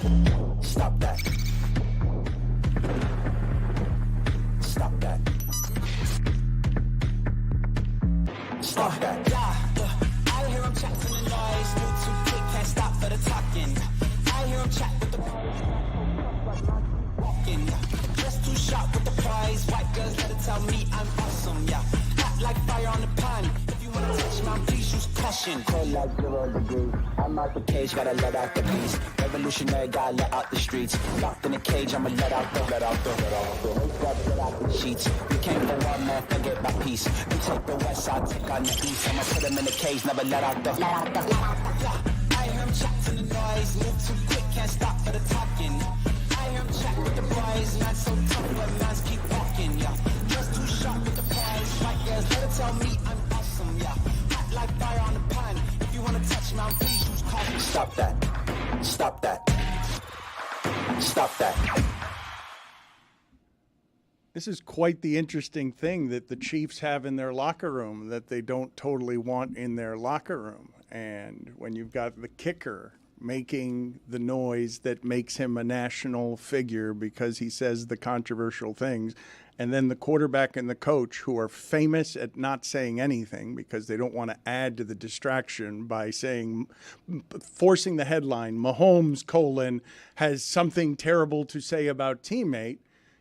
Stop that. Stop that. Stop that. Yeah, I hear him chat from the noise. Move too quick, can't stop for the talking. I hear him chat with the walking. Just too sharp with the prize. White girls let it tell me I'm awesome. Yeah, hot like fire on the pan. If you wanna touch my please use caution. Cold like 0 degrees. I'm out the cage, gotta let out the beast. Revolutionary, gotta let out the streets. Locked in a cage, I'ma let out the sheets. We can't go one man, forget my peace. You take the west side, take on the east. I'ma put him in the cage, never let out the. Yeah, I hear him chat to the noise. Move too quick, can't stop for the talking. I hear him chat with the boys. Not so tough, but mans keep walking. Yeah, just too sharp with the prize. White girls, let it tell me I'm awesome. Yeah, hot like fire on the pan. If you wanna touch me, please use caution. Stop that. Stop that. Stop that. This is quite the interesting thing that the Chiefs have in their locker room that they don't totally want in their locker room. And when you've got the kicker making the noise that makes him a national figure because he says the controversial things, and then the quarterback and the coach who are famous at not saying anything because they don't want to add to the distraction by forcing the headline, Mahomes, has something terrible to say about teammate.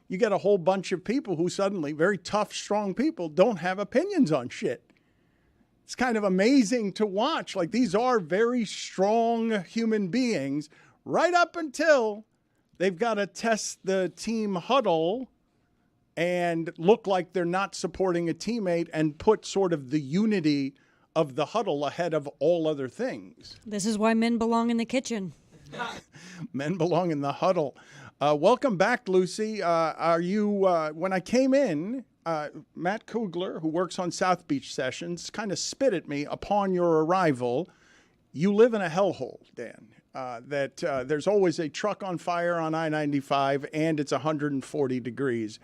You get a whole bunch of people who suddenly, very tough, strong people, don't have opinions on shit. It's kind of amazing to watch. Like, these are very strong human beings right up until they've got to test the team huddle and look like they're not supporting a teammate and put sort of the unity of the huddle ahead of all other things. This is why men belong in the kitchen. Men belong in the huddle. Welcome back, Lucy. Are you, when I came in, Matt Kugler, who works on South Beach Sessions, kind of spit at me upon your arrival. You live in a hellhole, Dan, that there's always a truck on fire on I-95 and it's 140 degrees.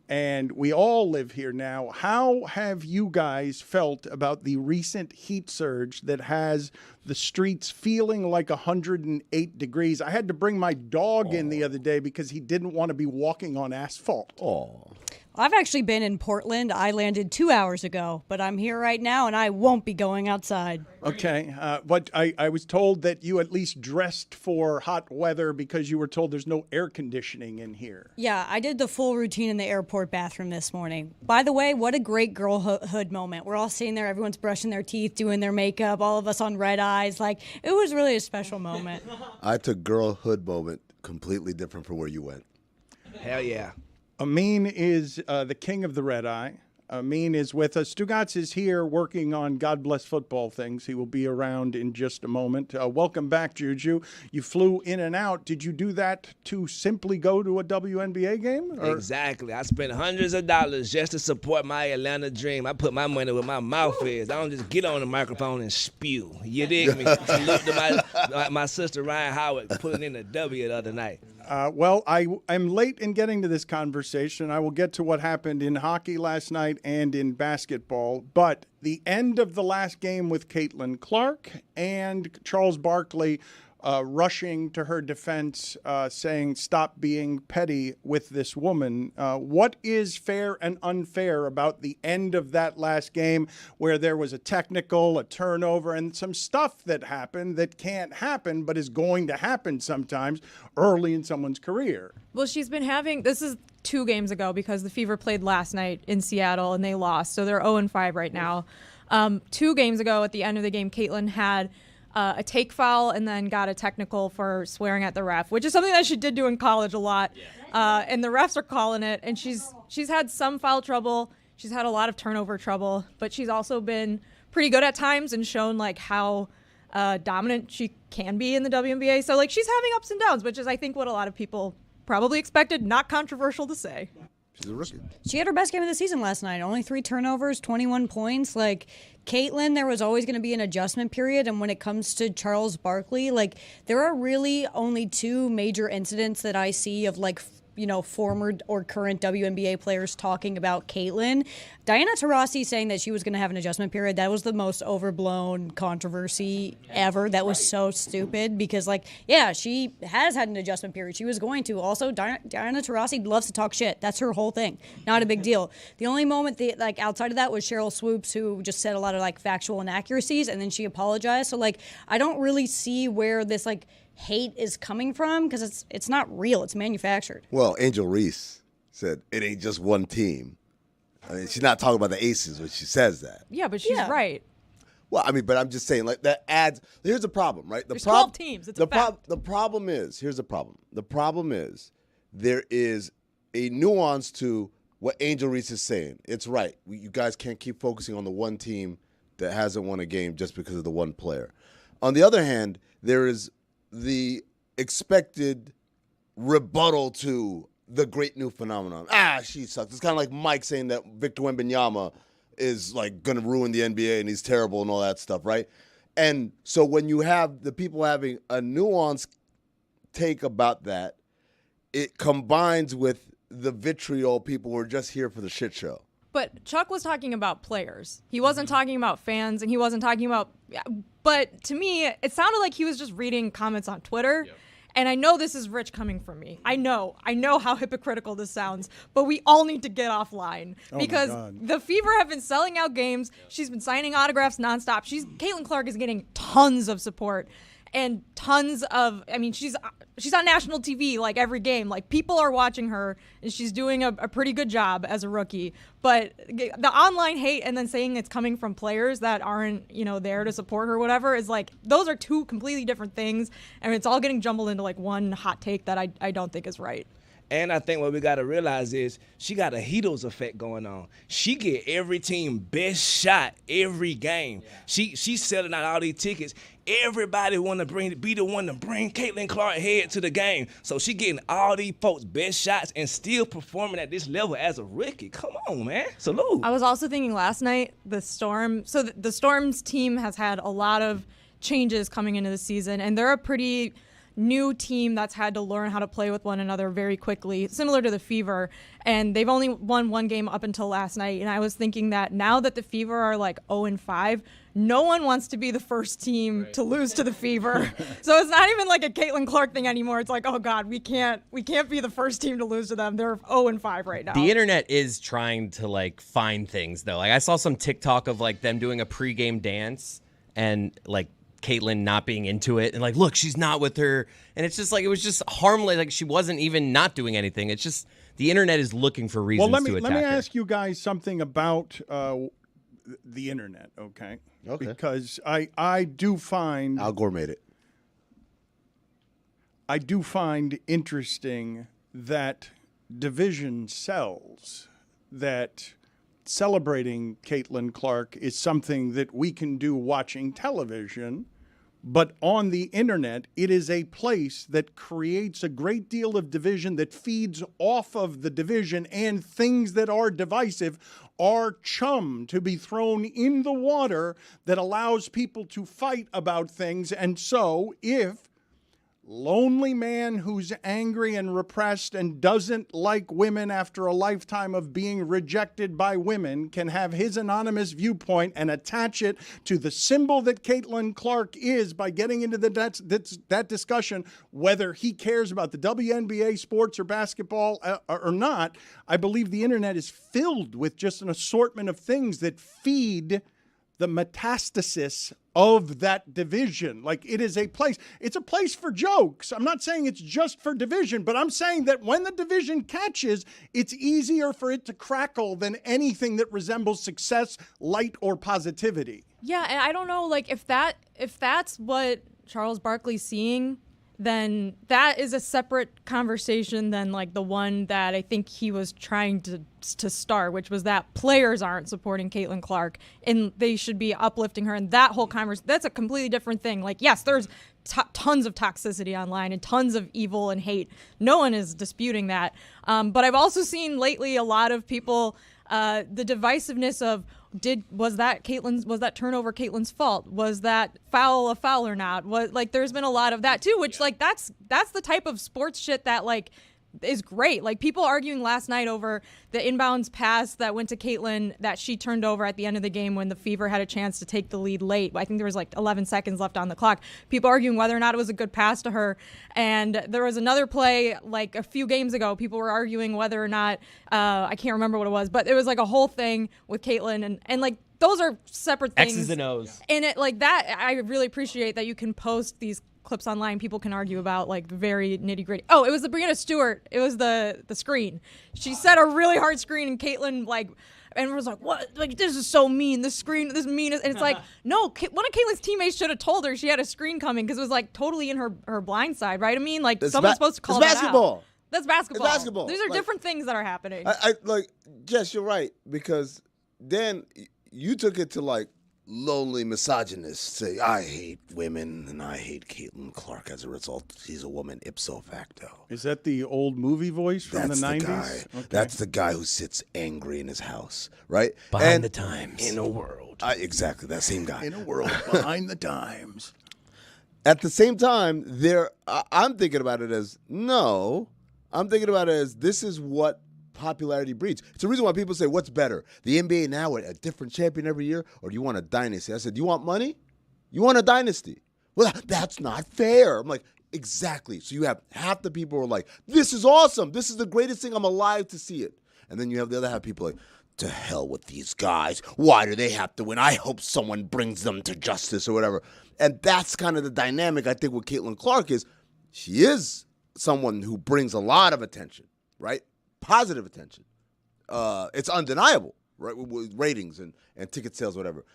And we all live here now. How have you guys felt about the recent heat surge that has the streets feeling like 108 degrees? I had to bring my dog in the other day because he didn't want to be walking on asphalt. I've actually been in Portland. I landed 2 hours ago, but I'm here right now, and I won't be going outside. Okay, but I was told that you at least dressed for hot weather because you were told there's no air conditioning in here. Yeah, I did the full routine in the airport bathroom this morning. By the way, what a great girlhood moment. We're all sitting there, everyone's brushing their teeth, doing their makeup, all of us on red eyes. Like, it was really a special moment. I took girlhood moment completely different from where you went. Hell yeah. Amin is the king of the red eye. Amin is with us. Stugotz is here working on God Bless Football things. He will be around in just a moment. Welcome back, Juju. You flew in and out. Did you do that to simply go to a WNBA game? Or? Exactly. I spent hundreds of dollars just to support my Atlanta dream. I put my money where my mouth is. I don't just get on the microphone and spew. You dig me? Salute to my sister Ryan Howard putting in a W the other night. Well, I'm late in getting to this conversation. I will get to what happened in hockey last night and in basketball. But the end of the last game with Caitlin Clark and Charles Barkley rushing to her defense, saying, stop being petty with this woman. What is fair and unfair about the end of that last game where there was a technical, a turnover, and some stuff that happened that can't happen but is going to happen sometimes early in someone's career? Well, she's been having, this is 2 games ago because the Fever played last night in Seattle and they lost. So they're 0-5 right now. 2 games ago at the end of the game, Caitlin had a take foul and then got a technical for swearing at the ref, which is something that she did do in college a lot. And the refs are calling it. And she's had some foul trouble. She's had a lot of turnover trouble, but she's also been pretty good at times and shown like how dominant she can be in the WNBA. So like she's having ups and downs, which is I think what a lot of people probably expected. Not controversial to say. She's a rookie. She had her best game of the season last night. Only 3 turnovers, 21 points. Like, Caitlin, there was always going to be an adjustment period. And when it comes to Charles Barkley, like, there are really only 2 major incidents that I see of, like, former or current WNBA players talking about Caitlin. Diana Taurasi saying that she was going to have an adjustment period, that was the most overblown controversy ever. That was so stupid because, she has had an adjustment period. She was going to. Also, Diana Taurasi loves to talk shit. That's her whole thing. Not a big deal. The only moment outside of that was Cheryl Swoops, who just said a lot of factual inaccuracies, and then she apologized. So I don't really see where this hate is coming from because it's not real. It's manufactured. Well, Angel Reese said it ain't just one team. I mean, she's not talking about the Aces when she says that. Yeah, but she's right. Well, I mean, but I'm just saying, that adds. Here's the problem, right? There's 12 teams. It's a fact. The problem is, here's the problem. The problem is there is a nuance to what Angel Reese is saying. It's right. You guys can't keep focusing on the one team that hasn't won a game just because of the one player. On the other hand, there is the expected rebuttal to the great new phenomenon. She sucks. It's kind of like Mike saying that Victor Wembanyama is going to ruin the NBA and he's terrible and all that stuff, right? And so when you have the people having a nuanced take about that, it combines with the vitriol people who are just here for the shit show. But Chuck was talking about players. He wasn't talking about fans, and he wasn't talking about. But to me, it sounded like he was just reading comments on Twitter. Yep. And I know this is rich coming from me. I know how hypocritical this sounds, but we all need to get offline because the Fever have been selling out games. Yeah. She's been signing autographs nonstop. Caitlin Clark is getting tons of support and tons of. I mean, she's on national TV every game. People are watching her, and she's doing a pretty good job as a rookie. But the online hate and then saying it's coming from players that aren't there to support her or whatever is those are two completely different things, and it's all getting jumbled into one hot take that I don't think is right. And I think what we got to realize is she got a Heatles effect going on. She get every team best shot every game. Yeah. She's selling out all these tickets. Everybody want to be the one to bring Caitlin Clark head to the game. So she getting all these folks best shots and still performing at this level as a rookie. Come on, man. Salute. I was also thinking last night, the Storm. So the Storm's team has had a lot of changes coming into the season, and they're a pretty new team that's had to learn how to play with one another very quickly, similar to the Fever. And they've only won one game up until last night. And I was thinking that now that the Fever are 0-5, no one wants to be the first team to lose to the Fever. So it's not even a Caitlin Clark thing anymore. It's oh God, we can't be the first team to lose to them. They're 0-5 right now. The internet is trying to find things though. I saw some TikTok of them doing a pregame dance and Caitlin not being into it and look, she's not with her, and it's just it was just harmless. She wasn't even not doing anything. It's just the internet is looking for reasons to attack her. Let me ask you guys something about the internet, okay? Because I do find Al Gore made it. I do find interesting that division sells, that celebrating Caitlin Clark is something that we can do watching television, but on the internet, it is a place that creates a great deal of division that feeds off of the division, and things that are divisive are chum to be thrown in the water that allows people to fight about things. And so if lonely man who's angry and repressed and doesn't like women after a lifetime of being rejected by women can have his anonymous viewpoint and attach it to the symbol that Caitlin Clark is by getting into that discussion, whether he cares about the WNBA, sports, or basketball or not, I believe the internet is filled with just an assortment of things that feed the metastasis of that division. It is a place. It's a place for jokes. I'm not saying it's just for division, but I'm saying that when the division catches, it's easier for it to crackle than anything that resembles success, light, or positivity. Yeah, and I don't know, if that's what Charles Barkley's seeing, then that is a separate conversation than the one that I think he was trying to start, which was that players aren't supporting Caitlin Clark and they should be uplifting her. And that whole conversation, that's a completely different thing. Yes, there's tons of toxicity online and tons of evil and hate. No one is disputing that. But I've also seen lately a lot of people, the divisiveness of, was that turnover Caitlin's fault? Was that foul a foul or not? There's been a lot of that too, which that's the type of sports shit that is great. Like, people arguing last night over the inbounds pass that went to Caitlin that she turned over at the end of the game when the Fever had a chance to take the lead late. I think there was like 11 seconds left on the clock. People arguing whether or not it was a good pass to her. And there was another play like a few games ago. People were arguing whether or not, I can't remember what it was, but it was like a whole thing with Caitlin. And like, those are separate things. X's and O's. And it like that, I really appreciate that you can post these clips online. People can argue about like very nitty gritty. Oh, it was the Brianna Stewart. It was the screen. She set a really hard screen, and Caitlin and was like, "What? Like, this is so mean. This screen, this mean." And it's like, no. One of Caitlin's teammates should have told her she had a screen coming because it was like totally in her blind side, right? I mean, like someone's supposed to call that basketball. out. That's basketball. It's basketball. These are different things that are happening. I like, Jess, you're right, because then you took it to like lonely misogynists say, I hate women and I hate Caitlin Clark as a result. She's a woman ipso facto. Is that the old movie voice from That's the 90s? Guy. Okay. That's the guy who sits angry in his house, right? Behind the times. In a world. Exactly, that same guy. In a world behind the times. At the same time, I'm thinking about it as, this is what popularity breeds. It's the reason why people say, what's better, the NBA now with a different champion every year, or do you want a dynasty? I said, do you want money? You want a dynasty? Well, that's not fair. I'm like, exactly. So you have half the people who are like, this is awesome. This is the greatest thing. I'm alive to see it. And then you have the other half people like, to hell with these guys. Why do they have to win? I hope someone brings them to justice or whatever. And that's kind of the dynamic, I think, with Caitlin Clark is she is someone who brings a lot of attention, right? Positive attention. It's undeniable, right? With ratings and ticket sales, whatever.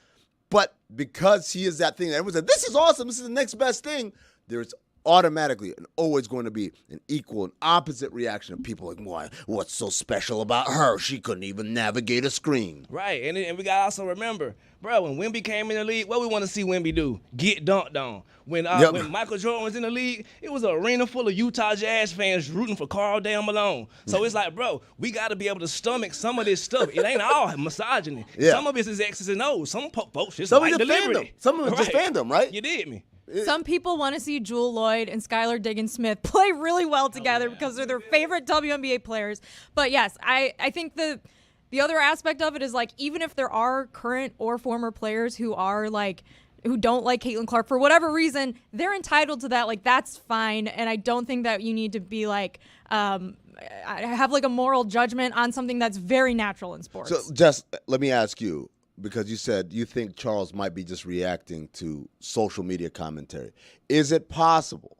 But because she is that thing that everyone said, this is awesome, this is the next best thing, there's automatically and always going to be an equal and opposite reaction of people like, why? What's so special about her? She couldn't even navigate a screen. Right, and we got to also remember, bro, when Wemby came in the league, what we want to see Wemby do? Get dunked on. When Michael Jordan was in the league, it was an arena full of Utah Jazz fans rooting for Karl Malone. So it's like, bro, we got to be able to stomach some of this stuff. It ain't all misogyny. Yeah. Some of it is X's and O's. Some folks just Some like of it delivery. fandom. Some of it just fandom, right? You did me. Some people want to see Jewel Lloyd and Skylar Diggins-Smith play really well together because they're their favorite WNBA players. But yes, I think the other aspect of it is like, even if there are current or former players who are like, who don't like Caitlin Clark for whatever reason, they're entitled to that. Like, that's fine. And I don't think that you need to be like, have like a moral judgment on something that's very natural in sports. So, Jess, let me ask you, because you said you think Charles might be just reacting to social media commentary. Is it possible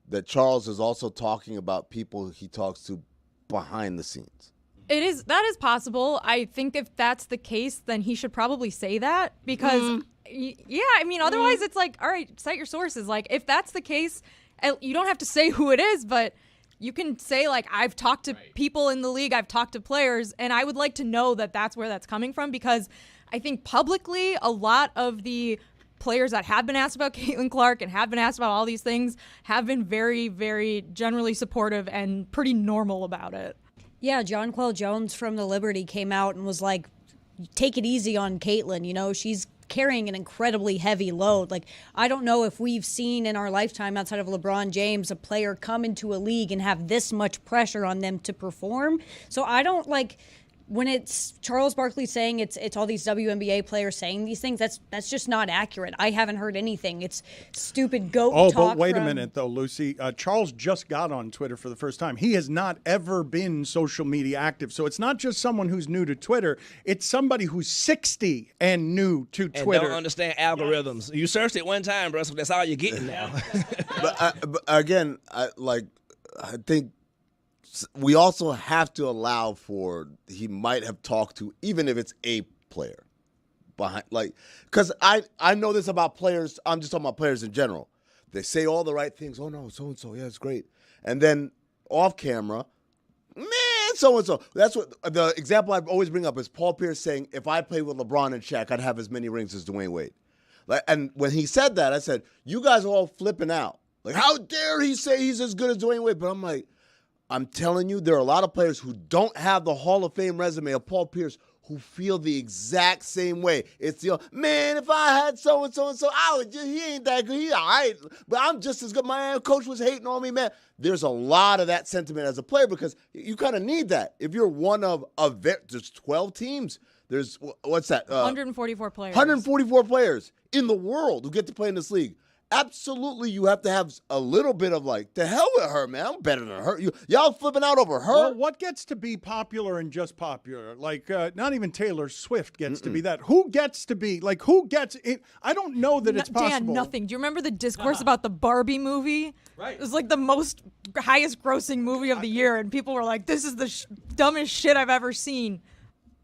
that Charles is also talking about people he talks to behind the scenes? That is possible. I think if that's the case, then he should probably say that because, otherwise it's like, all right, cite your sources. Like, if that's the case, you don't have to say who it is, but you can say, like, I've talked to people in the league, I've talked to players, and I would like to know that that's where that's coming from, because I think publicly a lot of the players that have been asked about Caitlin Clark and have been asked about all these things have been very, very generally supportive and pretty normal about it. Yeah, John Quell Jones from the Liberty came out and was like, take it easy on Caitlin. You know, she's carrying an incredibly heavy load. Like, I don't know if we've seen in our lifetime outside of LeBron James a player come into a league and have this much pressure on them to perform. So I don't like when it's Charles Barkley saying it's all these WNBA players saying these things. That's just not accurate. I haven't heard anything. It's stupid goat talk. Oh, but wait a minute though, Lucy. Charles just got on Twitter for the first time. He has not ever been social media active. So it's not just someone who's new to Twitter. It's somebody who's 60 and new to Twitter. And don't understand algorithms. You searched it one time, bro, so that's all you're getting now. But again, I think we also have to allow for he might have talked to, even if it's a player behind, like, because I know this about players. I'm just talking about players in general. They say all the right things. Oh no, so and so, yeah, it's great. And then off camera, man, so and so. That's what the example I always bring up is Paul Pierce saying, if I played with LeBron and Shaq, I'd have as many rings as Dwayne Wade. Like, and when he said that, I said, you guys are all flipping out. Like, how dare he say he's as good as Dwayne Wade? But I'm like, I'm telling you, there are a lot of players who don't have the Hall of Fame resume of Paul Pierce who feel the exact same way. It's man, if I had so-and-so, I would just, he ain't that good. He all right, but I'm just as good. My coach was hating on me, man. There's a lot of that sentiment as a player because you kind of need that. If you're one of there's 12 teams. There's, what's that? 144 players. 144 players in the world who get to play in this league. Absolutely, you have to have a little bit of like, to hell with her, man. I'm better than her. Y'all flipping out over her? Well, what gets to be popular and just popular? Like, not even Taylor Swift gets to be that. Who gets to be, like, who gets it? I don't know that it's possible. Dan, nothing. Do you remember the discourse about the Barbie movie? Right. It was like the most highest grossing movie of the year, and people were like, this is the dumbest shit I've ever seen.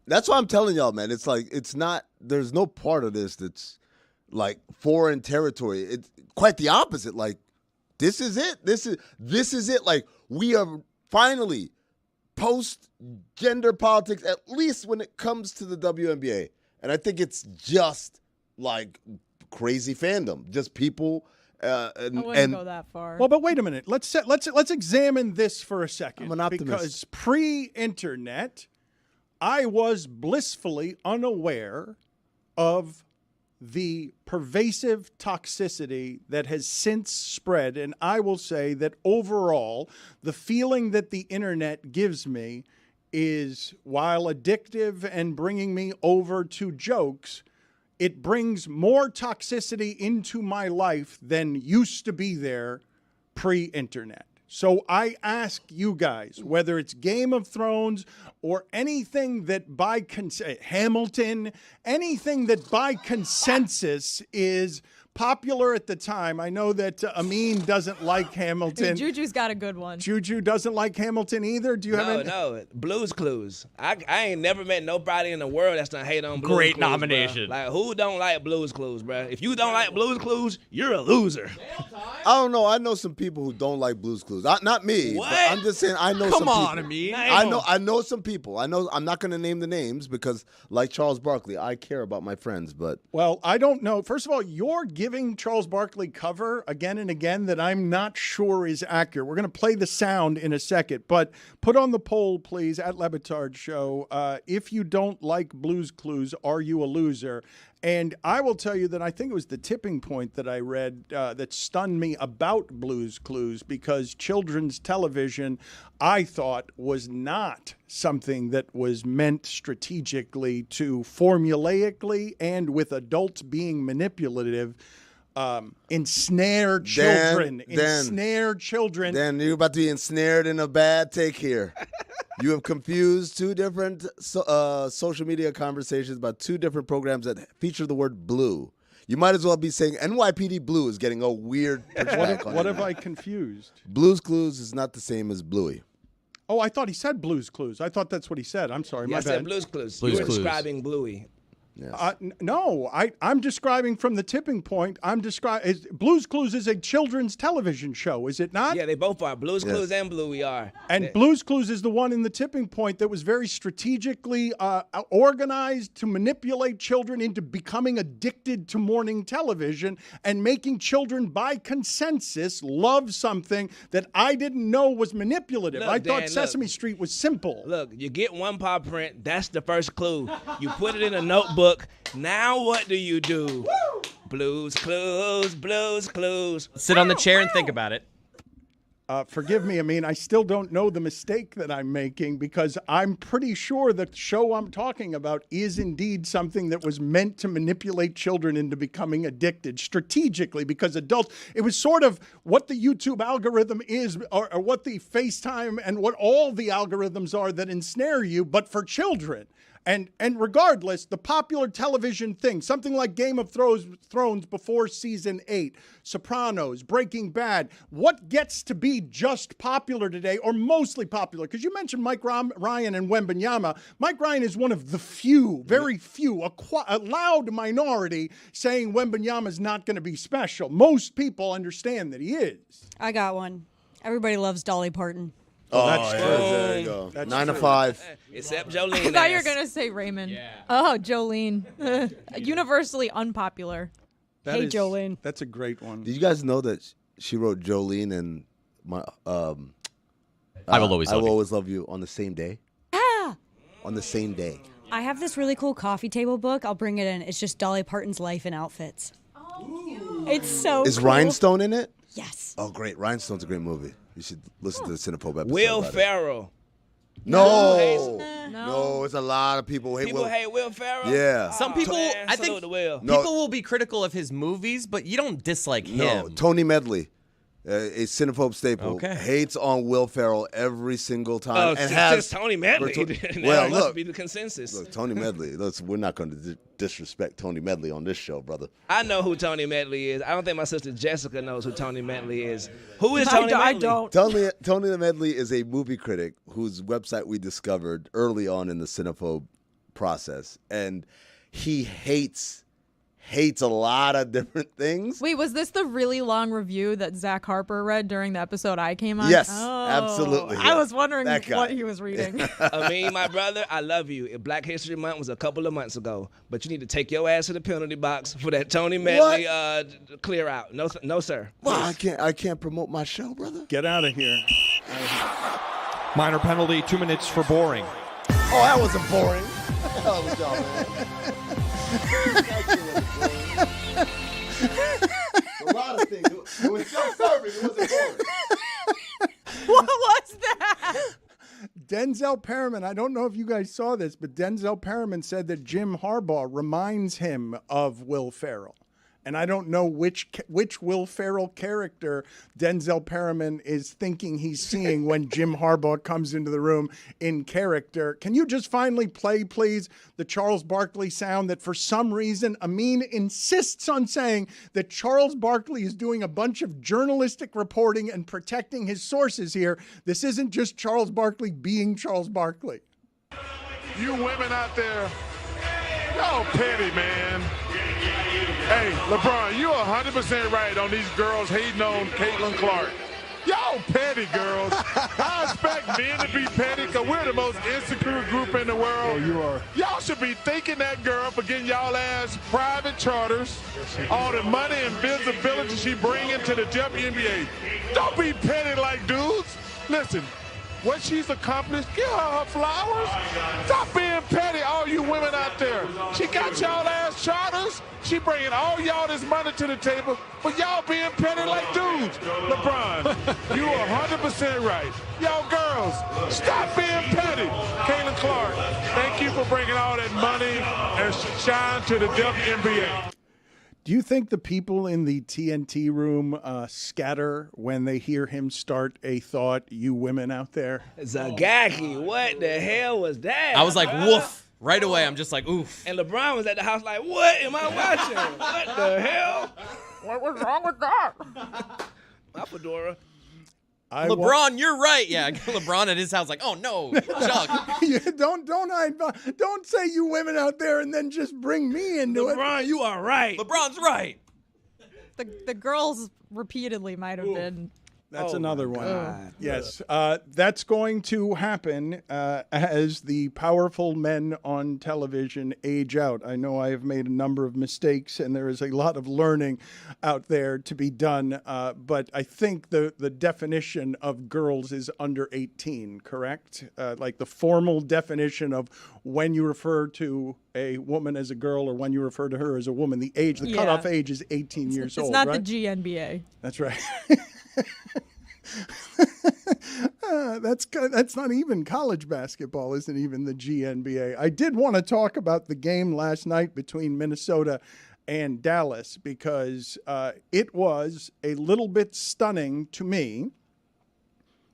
That's why I'm telling y'all, man. It's like, it's not, there's no part of this that's like foreign territory. It's quite the opposite. Like, this is it. This is it. Like, we are finally post gender politics, at least when it comes to the WNBA. And I think it's just like crazy fandom, just people. I wouldn't go that far. Well, but wait a minute. Let's examine this for a second. I'm an optimist. Because pre-internet, I was blissfully unaware of the pervasive toxicity that has since spread. And I will say that overall, the feeling that the internet gives me is, while addictive and bringing me over to jokes, it brings more toxicity into my life than used to be there pre-internet. So I ask you guys, whether it's Game of Thrones or anything that by Hamilton, anything that by consensus is popular at the time. I know that Amin doesn't like Hamilton. Juju's got a good one. Juju doesn't like Hamilton either. Do you have any? No, Blue's Clues. I ain't never met nobody in the world that's gonna hate on Blue's Clues. Great nomination. Bro. Like, who don't like Blue's Clues, bro? If you don't like Blue's Clues, you're a loser. I don't know. I know some people who don't like Blue's Clues. Not me. What? But I'm just saying I know some people. Come on, Amin. I know some people. I know I'm not going to name the names because, like Charles Barkley, I care about my friends. But well, I don't know. First of all, you're giving Charles Barkley cover again and again that I'm not sure is accurate. We're going to play the sound in a second, but put on the poll, please, at Le Batard Show. If you don't like Blue's Clues, are you a loser? And I will tell you that I think it was the tipping point that I read that stunned me about Blue's Clues, because children's television, I thought, was not something that was meant strategically to formulaically and with adults being manipulative ensnare children. Ensnare children. Dan, you're about to be ensnared in a bad take here. You have confused two different social media conversations about two different programs that feature the word blue. You might as well be saying NYPD Blue is getting a weird pushback on What it. have I confused? Blue's Clues is not the same as Bluey. Oh, I thought he said Blue's Clues. I thought that's what he said. I'm sorry, Yeah, my I said bad. Blue's Clues. Blue's You were Clues. describing Bluey. Yes. No, I'm describing from the tipping point. I'm describing Blue's Clues is a children's television show, is it not? Yeah, they both are. Blue's Yes. Clues and Bluey are. And Blue's Clues is the one in the tipping point that was very strategically organized to manipulate children into becoming addicted to morning television and making children, by consensus, love something that I didn't know was manipulative. Look, I thought Dan, Sesame look. Street was simple. Look, you get one paw print. That's the first clue. You put it in a notebook. Now what do you do? Blue's Clues, Blue's Clues. Sit on the chair and think about it. Forgive me, Amin, I still don't know the mistake that I'm making, because I'm pretty sure the show I'm talking about is indeed something that was meant to manipulate children into becoming addicted strategically, because adults, it was sort of what the YouTube algorithm is, or what the FaceTime and what all the algorithms are that ensnare you, but for children. And regardless, the popular television thing, something like Game of Thrones before season 8, Sopranos, Breaking Bad, what gets to be just popular today, or mostly popular? Because you mentioned Mike Ryan and Wembanyama. Mike Ryan is one of the few, very few, a loud minority saying Wembanyama is not going to be special. Most people understand that he is. I got one. Everybody loves Dolly Parton. Oh, that's true. There you go. That's 9 to true. 5. Except Jolene. I thought you were ass. going to say Raymond. Yeah. Oh, Jolene. Universally unpopular. Hey, Jolene. That's a great one. Did you guys know that she wrote Jolene and my I Will Always Love You. Always Love You on the same day? Ah! On the same day. I have this really cool coffee table book. I'll bring it in. It's just Dolly Parton's life and outfits. Oh, cute. It's so Is cool. Rhinestone in it? Yes. Oh, great. Rhinestone's a great movie. You should listen to the Cinephobe episode. Will about it. Ferrell. No. No. No, it's a lot of people hate People Will. hate Will Ferrell? Yeah. Some people, Man, I salute think to Will. No. people will be critical of his movies, but you don't dislike No, him. Tony Medley, a Cinephobe staple, Okay. hates on Will Ferrell every single time. Oh, and since has Tony Medley. Well, Well, must look. be the consensus. Look, Tony Medley. We're not going to disrespect Tony Medley on this show, brother. I know who Tony Medley is. I don't think my sister Jessica knows who Tony Medley is. Who is Tony Medley? I don't. Tony Medley is a movie critic whose website we discovered early on in the Cinephobe process, and he hates a lot of different things. Wait, was this the really long review that Zach Harper read during the episode I came on? Yes, Oh, absolutely, I yeah. was wondering That guy. what he was reading. I mean, my brother, I love you. If Black History Month was a couple of months ago, but you need to take your ass to the penalty box for that Tony Medley clear out. No, sir. Well, I can't promote my show, brother. Get out of here. Minor penalty, 2 minutes for boring. Oh, that wasn't boring. What the hell was y'all, man? A lot of things. It was self-serving. It wasn't boring. What was that? Denzel Perriman, I don't know if you guys saw this, but Denzel Perriman said that Jim Harbaugh reminds him of Will Ferrell. And I don't know which Will Ferrell character Denzel Perriman is thinking he's seeing when Jim Harbaugh comes into the room in character. Can you just finally play, please, the Charles Barkley sound that for some reason Amin insists on saying that Charles Barkley is doing a bunch of journalistic reporting and protecting his sources here. This isn't just Charles Barkley being Charles Barkley. You women out there, y'all petty, man. Hey, LeBron, you 100% right on these girls hating on Caitlin Clark. Y'all petty girls. I expect men to be petty because we're the most insecure group in the world. Oh, you are. Y'all should be thanking that girl for getting y'all ass private charters, all the money and visibility she bringing to the WNBA. Don't be petty like dudes. Listen, what she's accomplished, give her flowers. Stop being petty, all you women out there. She got y'all ass charters. She bringing all y'all this money to the table, but y'all being petty like dudes. LeBron, you are 100% right. Y'all girls, stop being petty. Caitlin Clark, thank you for bringing all that money and shine to the WNBA. Do you think the people in the TNT room scatter when they hear him start a thought, you women out there? Zagaki, what the hell was that? I was like, woof. Right away, I'm just like, oof. And LeBron was at the house like, what am I watching? What the hell? What was wrong with that? My fedora. LeBron, you're right. Yeah, LeBron at his house, like, oh no, Chuck. Don't say you women out there and then just bring me into it. LeBron, you are right. LeBron's right. The girls repeatedly might have been. That's Oh another my one. God. Yes, that's going to happen as the powerful men on television age out. I know I have made a number of mistakes, and there is a lot of learning out there to be done. But I think the definition of girls is under 18, correct? Like the formal definition of when you refer to a woman as a girl or when you refer to her as a woman, the cutoff age is 18 years old, It's not right? the GNBA. That's right. That's not even college basketball, isn't even the GNBA. I did want to talk about the game last night between Minnesota and Dallas because it was a little bit stunning to me.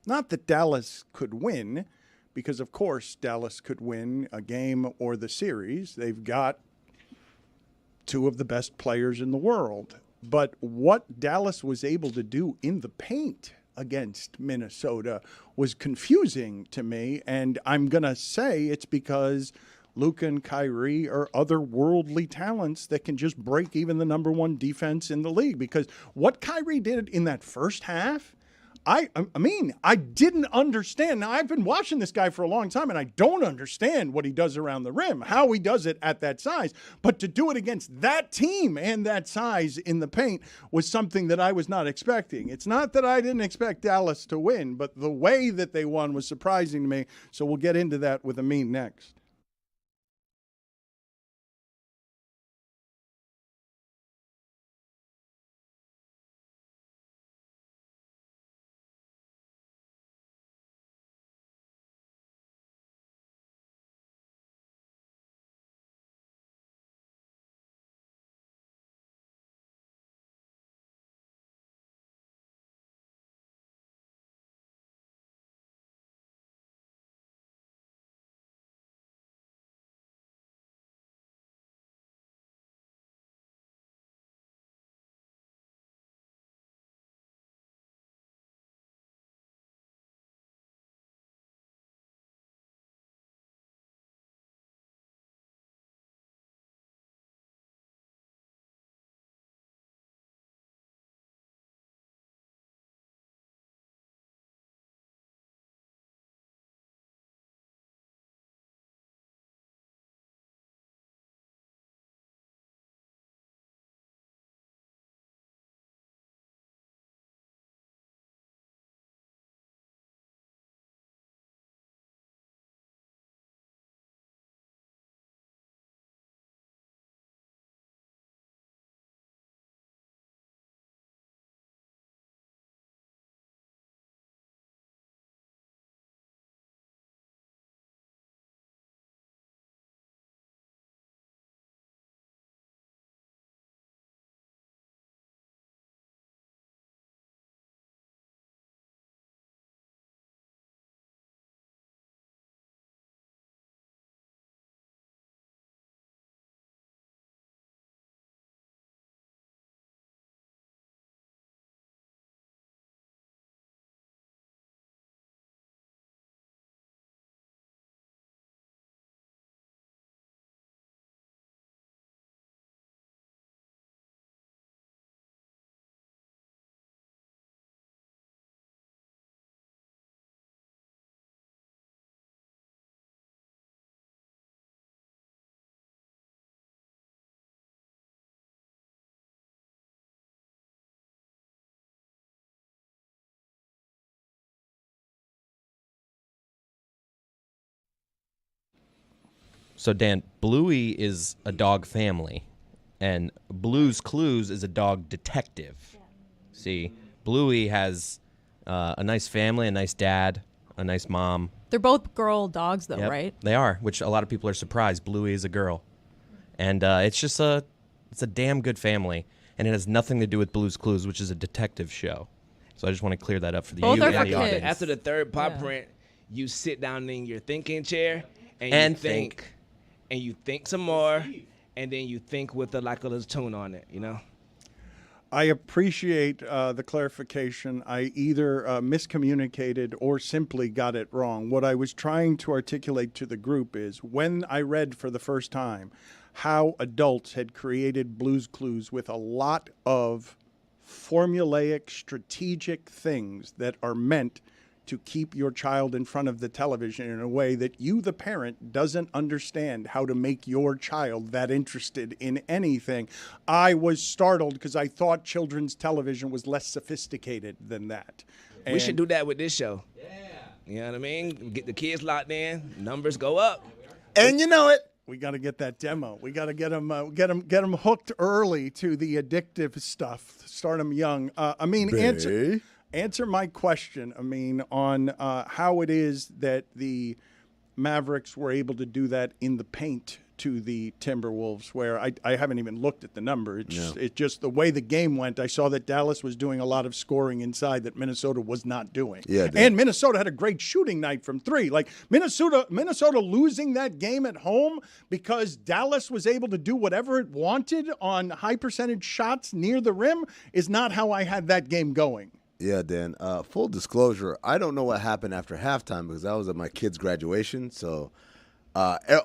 Not that Dallas could win, because of course Dallas could win a game or the series. They've got two of the best players in the world. But what Dallas was able to do in the paint against Minnesota was confusing to me. And I'm going to say it's because Luka and Kyrie are otherworldly talents that can just break even the number one defense in the league. Because what Kyrie did in that first half, I mean, I didn't understand. Now, I've been watching this guy for a long time, and I don't understand what he does around the rim, how he does it at that size. But to do it against that team and that size in the paint was something that I was not expecting. It's not that I didn't expect Dallas to win, but the way that they won was surprising to me. So we'll get into that with Amin next. So, Dan, Bluey is a dog family, and Blue's Clues is a dog detective. See, Bluey has a nice family, a nice dad, a nice mom. They're both girl dogs, though, Yep, right? They are, which a lot of people are surprised. Bluey is a girl. And it's just it's a damn good family, and it has nothing to do with Blue's Clues, which is a detective show. So I just want to clear that up for the Both you are and for the kids. audience. After the third paw print, you sit down in your thinking chair and you think, and you think some more, and then you think with a little tune on it, you know? I appreciate the clarification. I either miscommunicated or simply got it wrong. What I was trying to articulate to the group is when I read for the first time how adults had created Blue's Clues with a lot of formulaic, strategic things that are meant to keep your child in front of the television in a way that you, the parent, doesn't understand how to make your child that interested in anything. I was startled because I thought children's television was less sophisticated than that. We should do that with this show. Yeah. You know what I mean? Get the kids locked in, numbers go up. And you know it. We got to get that demo. We got to get them hooked early to the addictive stuff. Start them young. Answer my question, on how it is that the Mavericks were able to do that in the paint to the Timberwolves, where I haven't even looked at the number. It's just the way the game went. I saw that Dallas was doing a lot of scoring inside that Minnesota was not doing. Yeah, and Minnesota had a great shooting night from three. Like Minnesota losing that game at home because Dallas was able to do whatever it wanted on high percentage shots near the rim is not how I had that game going. Yeah, Dan. Full disclosure, I don't know what happened after halftime because I was at my kid's graduation. So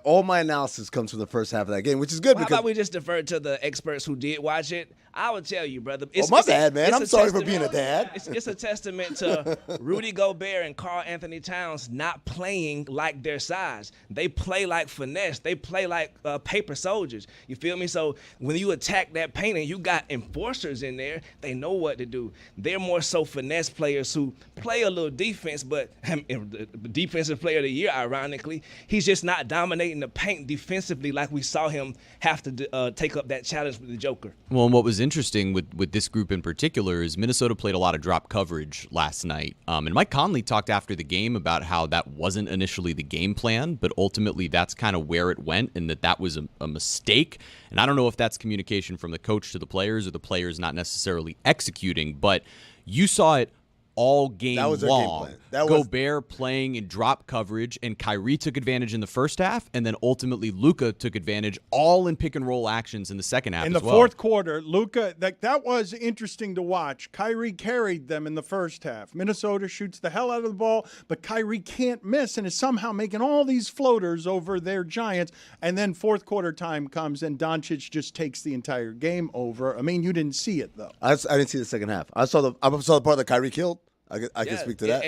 all my analysis comes from the first half of that game, which is good. How about we just defer to the experts who did watch it? I would tell you, brother. My bad, man. I'm sorry for being a dad. It's a testament to Rudy Gobert and Karl Anthony Towns not playing like their size. They play like finesse. They play like paper soldiers. You feel me? So when you attack that paint and you got enforcers in there, they know what to do. They're more so finesse players who play a little defense, but the defensive player of the year, ironically, he's just not dominating the paint defensively like we saw him have to take up that challenge with the Joker. Well, and what was interesting with this group in particular is Minnesota played a lot of drop coverage last night. And Mike Conley talked after the game about how that wasn't initially the game plan, but ultimately that's kind of where it went and that was a mistake. And I don't know if that's communication from the coach to the players or the players not necessarily executing, but you saw it all game long. Gobert playing in drop coverage, and Kyrie took advantage in the first half, and then ultimately Luka took advantage all in pick and roll actions in the second half. In the fourth quarter, Luka, that was interesting to watch. Kyrie carried them in the first half. Minnesota shoots the hell out of the ball, but Kyrie can't miss and is somehow making all these floaters over their Giants. And then fourth quarter time comes, and Doncic just takes the entire game over. You didn't see it though. I didn't see the second half. I saw the part that Kyrie killed. I can speak to that.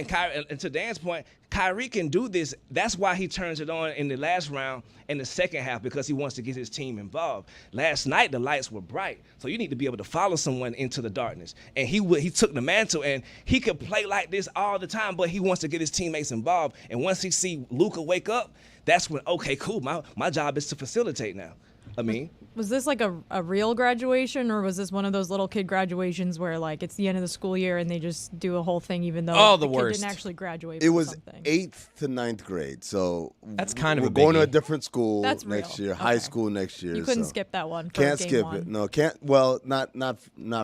And to Dan's point, Kyrie can do this. That's why he turns it on in the last round in the second half, because he wants to get his team involved. Last night, the lights were bright, so you need to be able to follow someone into the darkness. And he took the mantle, and he could play like this all the time, but he wants to get his teammates involved. And once he see Luka wake up, that's when, okay, cool, my job is to facilitate now. Was this like a real graduation, or was this one of those little kid graduations where like it's the end of the school year and they just do a whole thing even though the kid didn't actually graduate? It was something? 8th to 9th grade, so that's kind of we're going to a different school next year, high school next year. You couldn't skip that one. Can't game skip one. it. No, can't. Well, not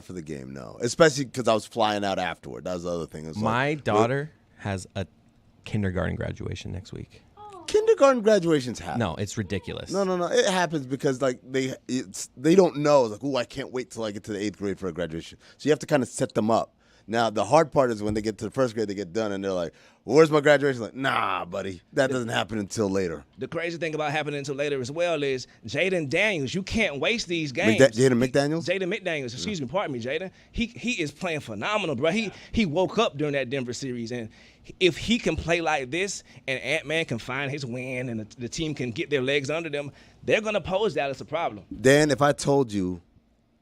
for the game. No, especially because I was flying out afterward. That was the other thing. My daughter has a kindergarten graduation next week. Kindergarten graduations happen. No, it's ridiculous. No. It happens because like they don't know. Like, I can't wait till I get to the 8th grade for a graduation. So you have to kind of set them up. Now the hard part is when they get to the 1st grade, they get done and they're like, "Where's my graduation?" Like, nah, buddy, that doesn't happen until later. The crazy thing about happening until later as well is Jaden Daniels. You can't waste these games. Jaden McDaniels. Jaden McDaniels. Excuse me, pardon me, Jaden. He is playing phenomenal, bro. He woke up during that Denver series, and if he can play like this and Ant-Man can find his win and the team can get their legs under them, they're going to pose that as a problem. Dan, if I told you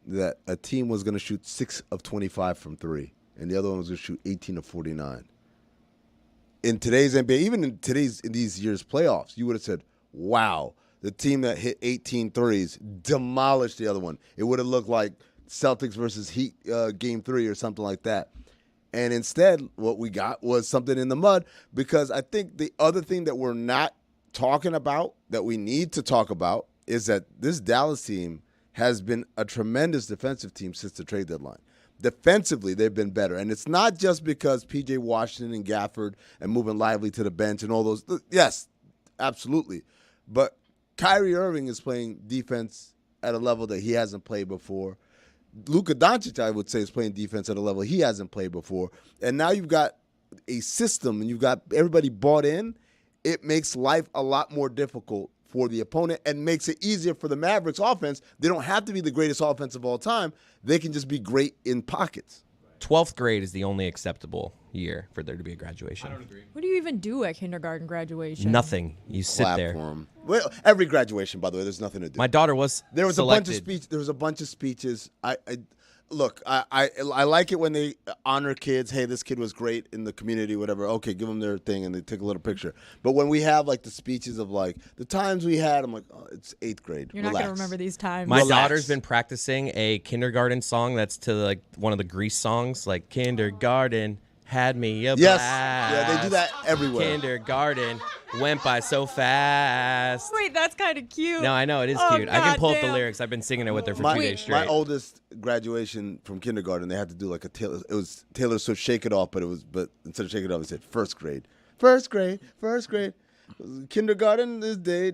that a team was going to shoot 6 of 25 from 3 and the other one was going to shoot 18 of 49, in today's NBA, even in these year's playoffs, you would have said, wow, the team that hit 18 threes demolished the other one. It would have looked like Celtics versus Heat game 3 or something like that. And instead, what we got was something in the mud, because I think the other thing that we're not talking about that we need to talk about is that this Dallas team has been a tremendous defensive team since the trade deadline. Defensively, they've been better. And it's not just because P.J. Washington and Gafford and moving Lively to the bench and all those. Yes, absolutely. But Kyrie Irving is playing defense at a level that he hasn't played before. Luka Doncic, I would say, is playing defense at a level he hasn't played before. And now you've got a system and you've got everybody bought in. It makes life a lot more difficult for the opponent and makes it easier for the Mavericks offense. They don't have to be the greatest offense of all time. They can just be great in pockets. 12th grade is the only acceptable year for there to be a graduation. I don't agree. What do you even do at kindergarten graduation? Nothing. You sit Clap there. for 'em. Well, every graduation, by the way, there's nothing to do. My daughter was There was selected. a bunch of speeches. Look, I like it when they honor kids. Hey, this kid was great in the community, whatever. Okay, give them their thing and they take a little picture. But when we have like the speeches of like the times we had, I'm like, oh, it's 8th grade. You're not going to remember these times. My daughter's been practicing a kindergarten song that's to like one of the Grease songs, like kindergarten had me a Yes. blast. Yeah, they do that everywhere. Kindergarten went by so fast. Wait, that's kind of cute. No, I know, it is Oh, cute. I can pull up the goddamn. lyrics. I've been singing it with her for 2 days straight. My oldest graduation from kindergarten, they had to do like it was Taylor Swift Shake It Off, but instead of Shake It Off, it said first grade. First grade. Kindergarten is day.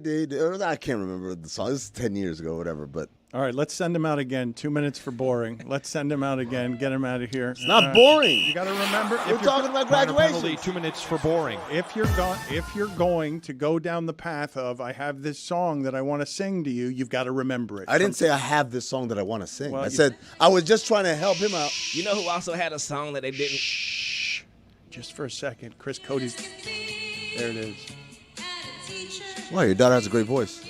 I can't remember the song. This is 10 years ago, whatever, but. All right, let's send him out again. 2 minutes for boring. Let's send him out again. Get him out of here. It's not boring. You got to remember. We're talking about Minor penalty, graduation. 2 minutes for boring. If you're going to go down the path of I have this song that I want to sing to you, you've got to remember it. I didn't say I have this song that I want to sing. Well, I said I was just trying to help him out. You know who also had a song that they didn't? Just for a second, Chris Cody's. There it is. Wow, your daughter has a great voice.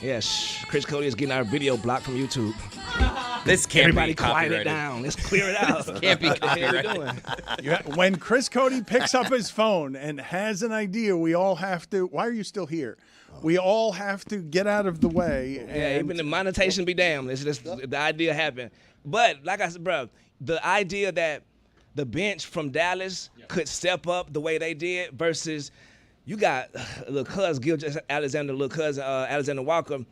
Yes, Chris Cody is getting our video blocked from YouTube. This can't Everybody be quiet it copyrighted. down. Let's clear it out. Can't be What the hell we copyrighted. doing? When Chris Cody picks up his phone and has an idea, we all have to. Why are you still here? We all have to get out of the way. Yeah, and even the monetization be damned. It's just the idea happened. But like I said, bro, the idea that the bench from Dallas could step up the way they did versus you got little cuz Alexander Walker.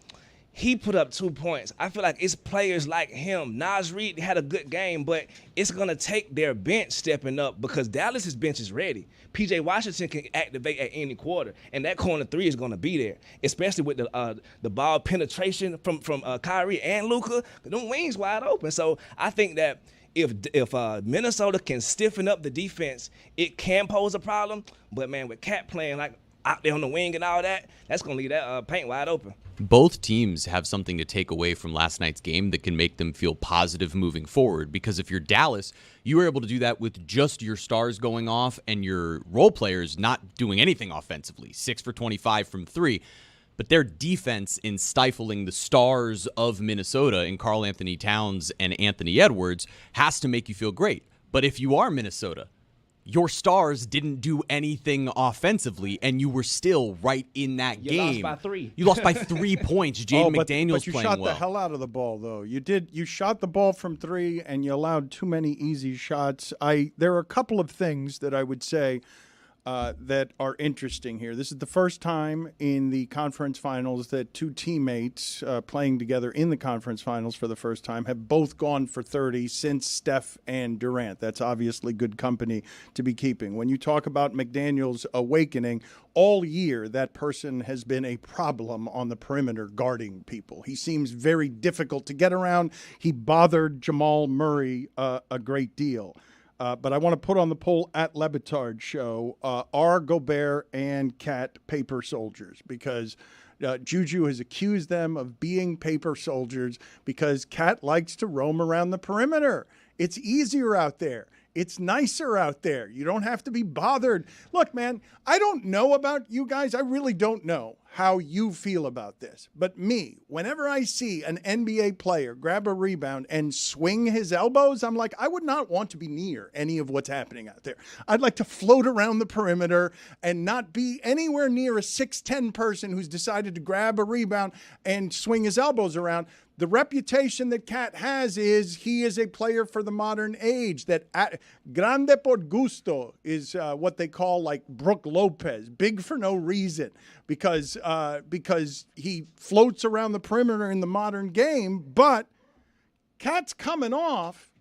He put up 2 points. I feel like it's players like him. Naz Reid had a good game, but it's going to take their bench stepping up because Dallas's bench is ready. P.J. Washington can activate at any quarter, and that corner 3 is going to be there, especially with the ball penetration from Kyrie and Luka. Them wings wide open. So I think that if Minnesota can stiffen up the defense, it can pose a problem. But, man, with Cat playing like out there on the wing and all that, that's going to leave that paint wide open. Both teams have something to take away from last night's game that can make them feel positive moving forward. Because if you're Dallas, you were able to do that with just your stars going off and your role players not doing anything offensively. 6 for 25 from 3. But their defense in stifling the stars of Minnesota in Karl Anthony Towns and Anthony Edwards has to make you feel great. But if you are Minnesota, your stars didn't do anything offensively, and you were still right in that game. You lost by 3. You lost by 3 points. Jaden McDaniels but you playing shot well. the hell out of the ball, though. You shot the ball from 3, and you allowed too many easy shots. There are a couple of things that I would say that are interesting here. This is the first time in the conference finals that 2 teammates playing together in the conference finals for the first time have both gone for 30 since Steph and Durant. That's obviously good company to be keeping. When you talk about McDaniels' awakening, all year that person has been a problem on the perimeter guarding people. He seems very difficult to get around. He bothered Jamal Murray a great deal. But I want to put on the poll at Le Batard Show, are Gobert and Cat paper soldiers? Because Juju has accused them of being paper soldiers because Cat likes to roam around the perimeter. It's easier out there. It's nicer out there. You don't have to be bothered. Look, man, I don't know about you guys. I really don't know how you feel about this. But me, whenever I see an NBA player grab a rebound and swing his elbows, I'm like, I would not want to be near any of what's happening out there. I'd like to float around the perimeter and not be anywhere near a 6'10" person who's decided to grab a rebound and swing his elbows around. The reputation that Cat has is he is a player for the modern age, that grande por gusto is what they call like Brook Lopez, big for no reason, because he floats around the perimeter in the modern game. But Cat's coming off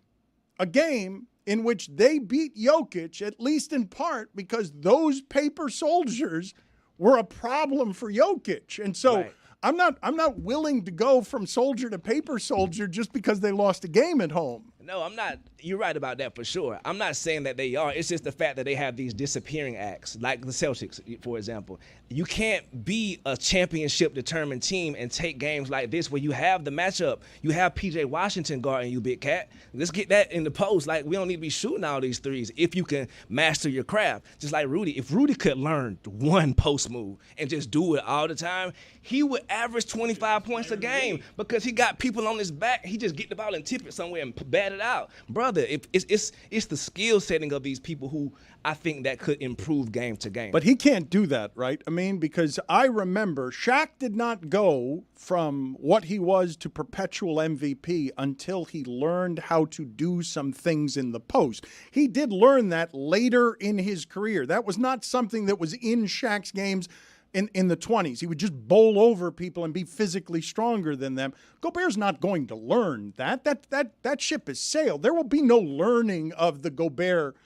a game in which they beat Jokic, at least in part because those paper soldiers were a problem for Jokic. And so right. I'm not willing to go from soldier to paper soldier just because they lost a game at home. No, I'm not. You're right about that for sure. I'm not saying that they are. It's just the fact that they have these disappearing acts, like the Celtics, for example. You can't be a championship-determined team and take games like this where you have the matchup. You have P.J. Washington guarding you, Big Cat. Let's get that in the post. Like, we don't need to be shooting all these threes if you can master your craft. Just like Rudy. If Rudy could learn one post move and just do it all the time, he would average 25 points a game because he got people on his back. He just get the ball and tip it somewhere and bat it out. Brother, it's the skill setting of these people who I think that could improve game to game. But he can't do that, right? I mean, because I remember Shaq did not go from what he was to perpetual MVP until he learned how to do some things in the post. He did learn that later in his career. That was not something that was in Shaq's games in the 20s. He would just bowl over people and be physically stronger than them. Gobert's not going to learn that. That ship has sailed. There will be no learning of the Gobert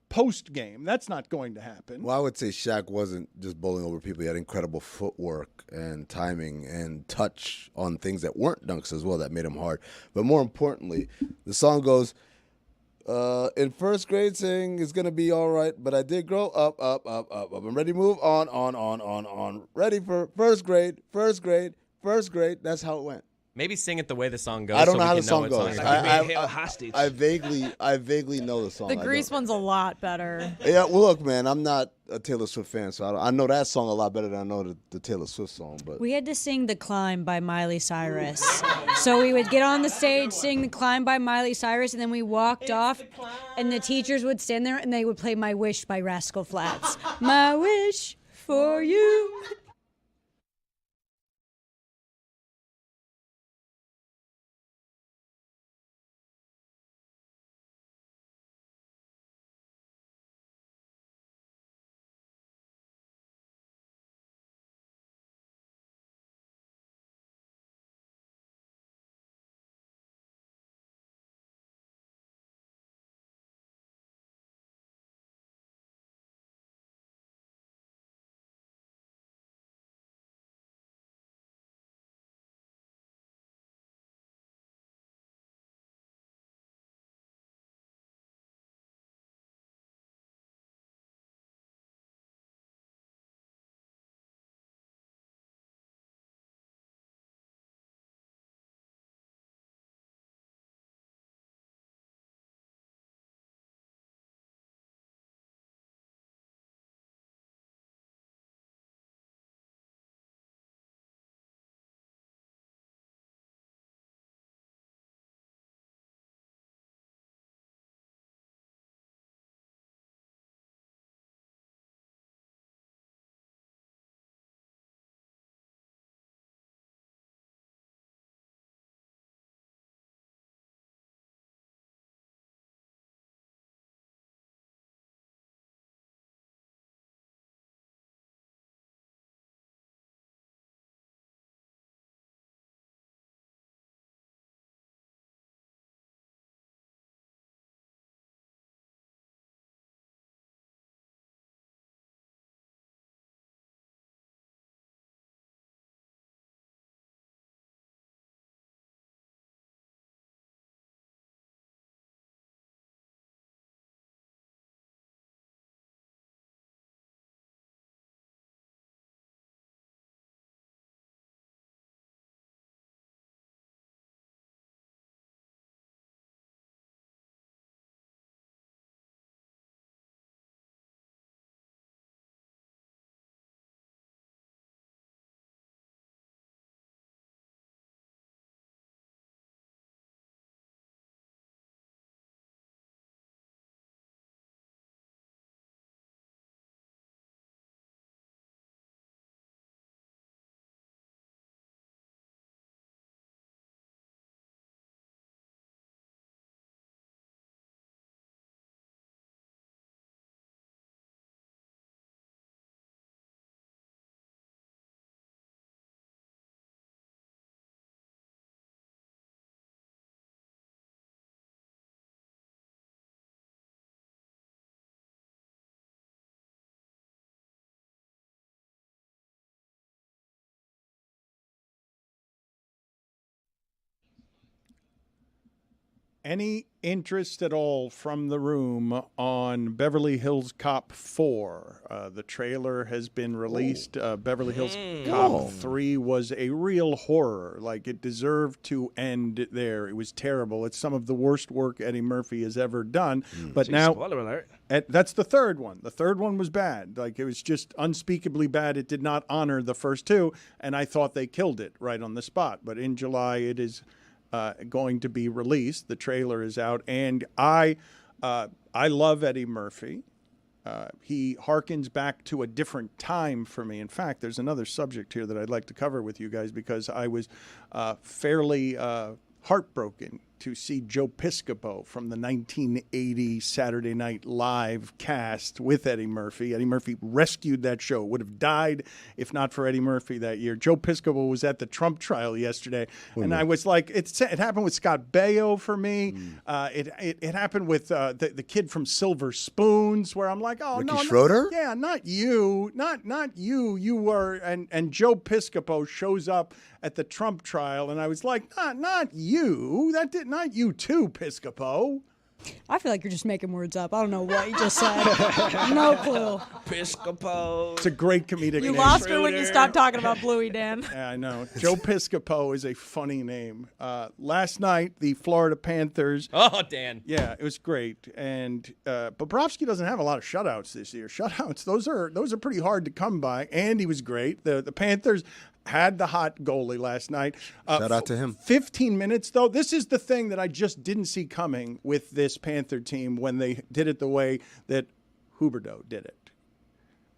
post game. That's not going to happen. Well, I would say Shaq wasn't just bowling over people. He had incredible footwork and timing and touch on things that weren't dunks as well that made him hard. But more importantly, the song goes, in first grade saying it's going to be all right, but I did grow up. I'm ready to move on. Ready for first grade. That's how it went. Maybe sing it the way the song goes. I don't so know how the know song goes. I vaguely know the song. The Grease one's a lot better. Yeah, well, look, man, I'm not a Taylor Swift fan, so I know that song a lot better than I know the Taylor Swift song. But we had to sing "The Climb" by Miley Cyrus. So we would get on the stage, sing "The Climb" by Miley Cyrus, and then we walked off, and the teachers would stand there and they would play "My Wish" by Rascal Flatts. My wish for you. Any interest at all from the room on Beverly Hills Cop 4? The trailer has been released. Beverly Hills Cop 3 was a real horror. Like, it deserved to end there. It was terrible. It's some of the worst work Eddie Murphy has ever done. But now, spoiler alert. that's the third one. The third one was bad. Like, it was just unspeakably bad. It did not honor the first two, and I thought they killed it right on the spot. But in July, it is going to be released. The trailer is out, and I love Eddie Murphy. He harkens back to a different time for me. In fact, there's another subject here that I'd like to cover with you guys because I was fairly heartbroken to see Joe Piscopo from the 1980 Saturday Night Live cast with Eddie Murphy. Eddie Murphy rescued that show. Would have died if not for Eddie Murphy that year. Joe Piscopo was at the Trump trial yesterday, and I was like, it happened with Scott Baio for me. It happened with the kid from Silver Spoons, where I'm like, oh, Ricky Schroeder? Yeah, not you. Not you. You were, and Joe Piscopo shows up at the Trump trial, and I was like, not you. Not you too, Piscopo. I feel like you're just making words up. I don't know what you just said. No clue. Piscopo. It's a great comedic name. You lost her when you stopped talking about Bluey, Dan. Yeah, I know. Joe Piscopo is a funny name. Last night, the Florida Panthers. Oh, Dan. Yeah, it was great. And Bobrovsky doesn't have a lot of shutouts this year. Shutouts, those are pretty hard to come by. And he was great. The Panthers had the hot goalie last night. Shout out to him. 15 minutes, though. This is the thing that I just didn't see coming with this Panther team when they did it the way that Huberdeau did it.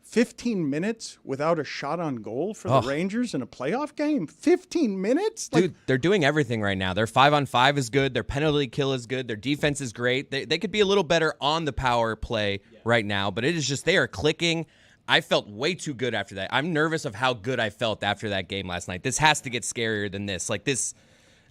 15 minutes without a shot on goal for the Rangers in a playoff game? 15 minutes? Dude, they're doing everything right now. Their 5-on-5 is good. Their penalty kill is good. Their defense is great. They could be a little better on the power play right now, but it is just they are clicking. I felt way too good after that. I'm nervous of how good I felt after that game last night. This has to get scarier than this. Like this,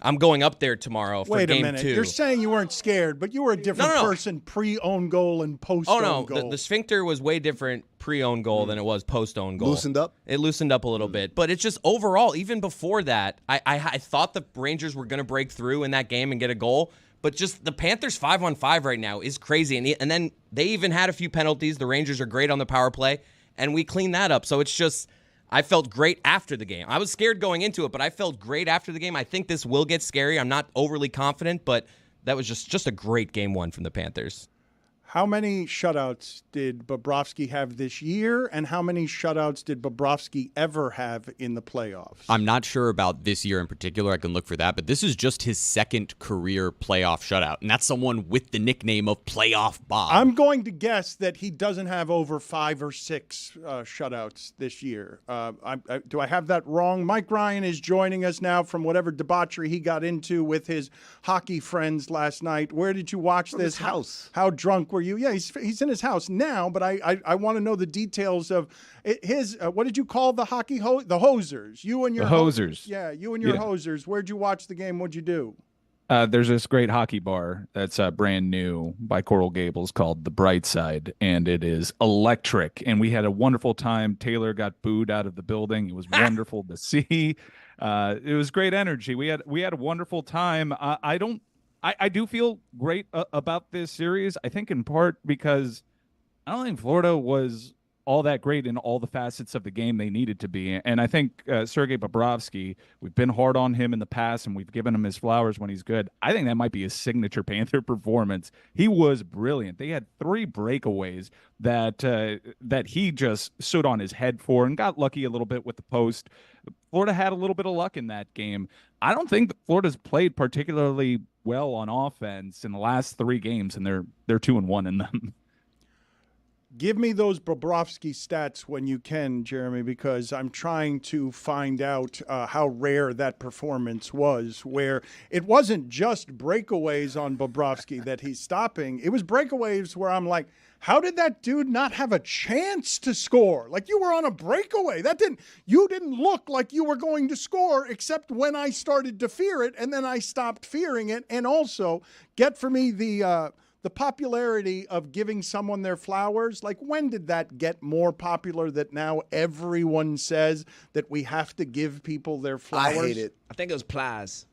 I'm going up there tomorrow for Wait a game minute. 2. You're saying you weren't scared, but you were a different person pre-own goal and post-own goal. The sphincter was way different pre-own goal than it was post-own goal. Loosened up? It loosened up a little bit. But it's just overall, even before that, I thought the Rangers were going to break through in that game and get a goal. But just the Panthers 5-on-5 right now is crazy. And then they even had a few penalties. The Rangers are great on the power play. And we cleaned that up. So it's just, I felt great after the game. I was scared going into it, but I felt great after the game. I think this will get scary. I'm not overly confident, but that was just a great game 1 from the Panthers. How many shutouts did Bobrovsky have this year, and how many shutouts did Bobrovsky ever have in the playoffs? I'm not sure about this year in particular. I can look for that, but this is just his second career playoff shutout, and that's someone with the nickname of Playoff Bob. I'm going to guess that he doesn't have over 5 or 6 shutouts this year. Do I have that wrong? Mike Ryan is joining us now from whatever debauchery he got into with his hockey friends last night. Where did you watch this? His house. How drunk were you? Yeah, he's in his house now, but I want to know the details of his. What did you call the hockey the hosers? You and your hosers. Yeah, you and your hosers. Where'd you watch the game? What'd you do? There's this great hockey bar that's brand new by Coral Gables called The Bright Side, and it is electric. And we had a wonderful time. Taylor got booed out of the building. It was wonderful to see. It was great energy. We had a wonderful time. I do feel great about this series. I think in part because I don't think Florida was all that great in all the facets of the game they needed to be. And I think Sergei Bobrovsky, we've been hard on him in the past and we've given him his flowers when he's good. I think that might be his signature Panther performance. He was brilliant. They had 3 breakaways that he just stood on his head for and got lucky a little bit with the post. Florida had a little bit of luck in that game. I don't think that Florida's played particularly well on offense in the last 3 games, and they're 2-1 in them. Give me those Bobrovsky stats when you can, Jeremy, because I'm trying to find out how rare that performance was, where it wasn't just breakaways on Bobrovsky that he's stopping. It was breakaways where I'm like, how did that dude not have a chance to score? Like, you were on a breakaway. You didn't look like you were going to score except when I started to fear it, and then I stopped fearing it. And also, get for me the popularity of giving someone their flowers. Like, when did that get more popular that now everyone says that we have to give people their flowers? I hate it. I think it was Plies.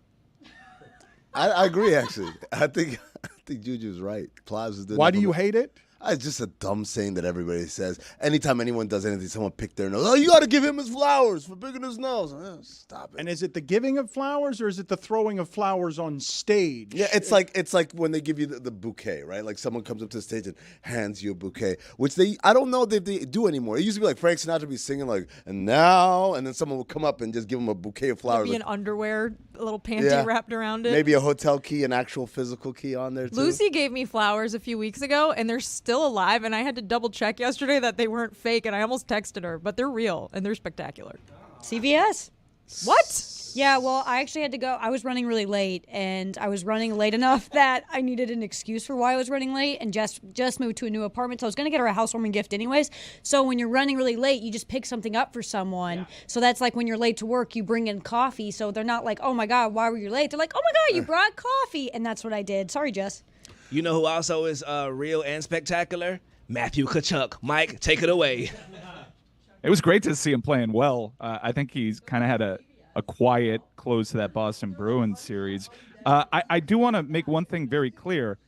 I agree, actually. I think Juju's right. Plies is Why do you hate it? It's just a dumb saying that everybody says. Anytime anyone does anything, someone pick their nose. Oh, you got to give him his flowers for picking his nose. Stop it. And is it the giving of flowers or is it the throwing of flowers on stage? Yeah, it's like when they give you the bouquet, right? Like someone comes up to the stage and hands you a bouquet, which I don't know if they do anymore. It used to be like Frank Sinatra be singing like, and now, and then someone would come up and just give him a bouquet of flowers. Maybe an underwear, a little panty wrapped around it. Maybe a hotel key, an actual physical key on there too. Lucy gave me flowers a few weeks ago, and they're still alive, and I had to double check yesterday that they weren't fake, and I almost texted her, but they're real, and they're spectacular. CVS. What? Yeah, well, I actually had to go. I was running really late, and I was running late enough that I needed an excuse for why I was running late, and just moved to a new apartment, so I was going to get her a housewarming gift anyways. So when you're running really late, you just pick something up for someone. Yeah. So that's like when you're late to work, you bring in coffee, so they're not like, oh my God, why were you late? They're like, oh my God, you brought coffee, and that's what I did. Sorry, Jess. You know who also is real and spectacular? Matthew Tkachuk. Mike, take it away. It was great to see him playing well. I think he's kind of had a quiet close to that Boston Bruins series. I do want to make one thing very clear.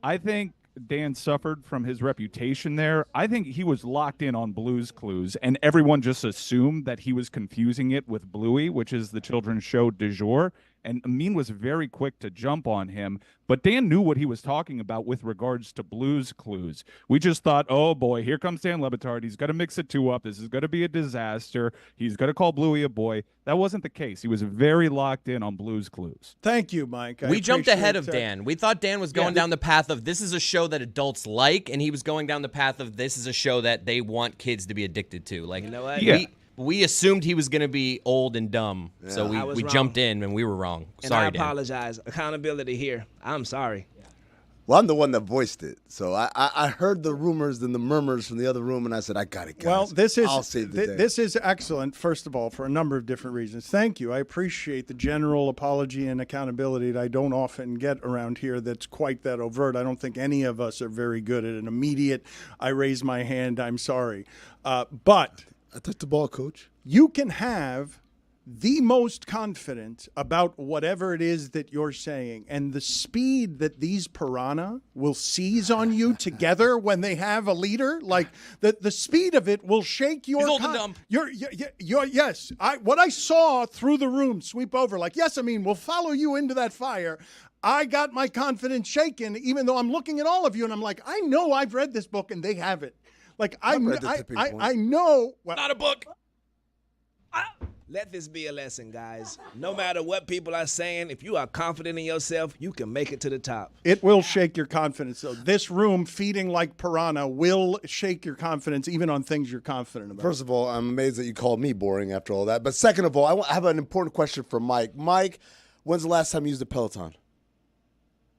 I think Dan suffered from his reputation there. I think he was locked in on Blue's Clues, and everyone just assumed that he was confusing it with Bluey, which is the children's show du jour. And Amin was very quick to jump on him. But Dan knew what he was talking about with regards to Blue's Clues. We just thought, oh, boy, here comes Dan Le Batard. He's going to mix it two up. This is going to be a disaster. He's going to call Bluey a boy. That wasn't the case. He was very locked in on Blue's Clues. Thank you, Mike. We jumped ahead of Dan. We thought Dan was going down the path of this is a show that adults like, and he was going down the path of this is a show that they want kids to be addicted to. Like, you know what? Yeah. We assumed he was going to be old and dumb, so we jumped in and we were wrong. And sorry, I apologize. Dan. Accountability here. I'm sorry. Well, I'm the one that voiced it, so I heard the rumors and the murmurs from the other room, and I said, I got it, guys. Well, I'll save the day. This is excellent, first of all, for a number of different reasons. Thank you. I appreciate the general apology and accountability that I don't often get around here that's quite that overt. I don't think any of us are very good at an immediate, I raise my hand, I'm sorry. But I touched the ball, Coach. You can have the most confidence about whatever it is that you're saying, and the speed that these piranha will seize on you together when they have a leader, like the speed of it will shake your. He's old and dumb. Yes. What I saw through the room sweep over, like, yes, I mean, we'll follow you into that fire. I got my confidence shaken, even though I'm looking at all of you, and I'm like, I know I've read this book, and they haven't. Like, I know. Well, not a book. Let this be a lesson, guys. No matter what people are saying, if you are confident in yourself, you can make it to the top. It will shake your confidence, though. This room, feeding like piranha, will shake your confidence, even on things you're confident about. First of all, I'm amazed that you called me boring after all that. But second of all, I have an important question for Mike. Mike, when's the last time you used a Peloton?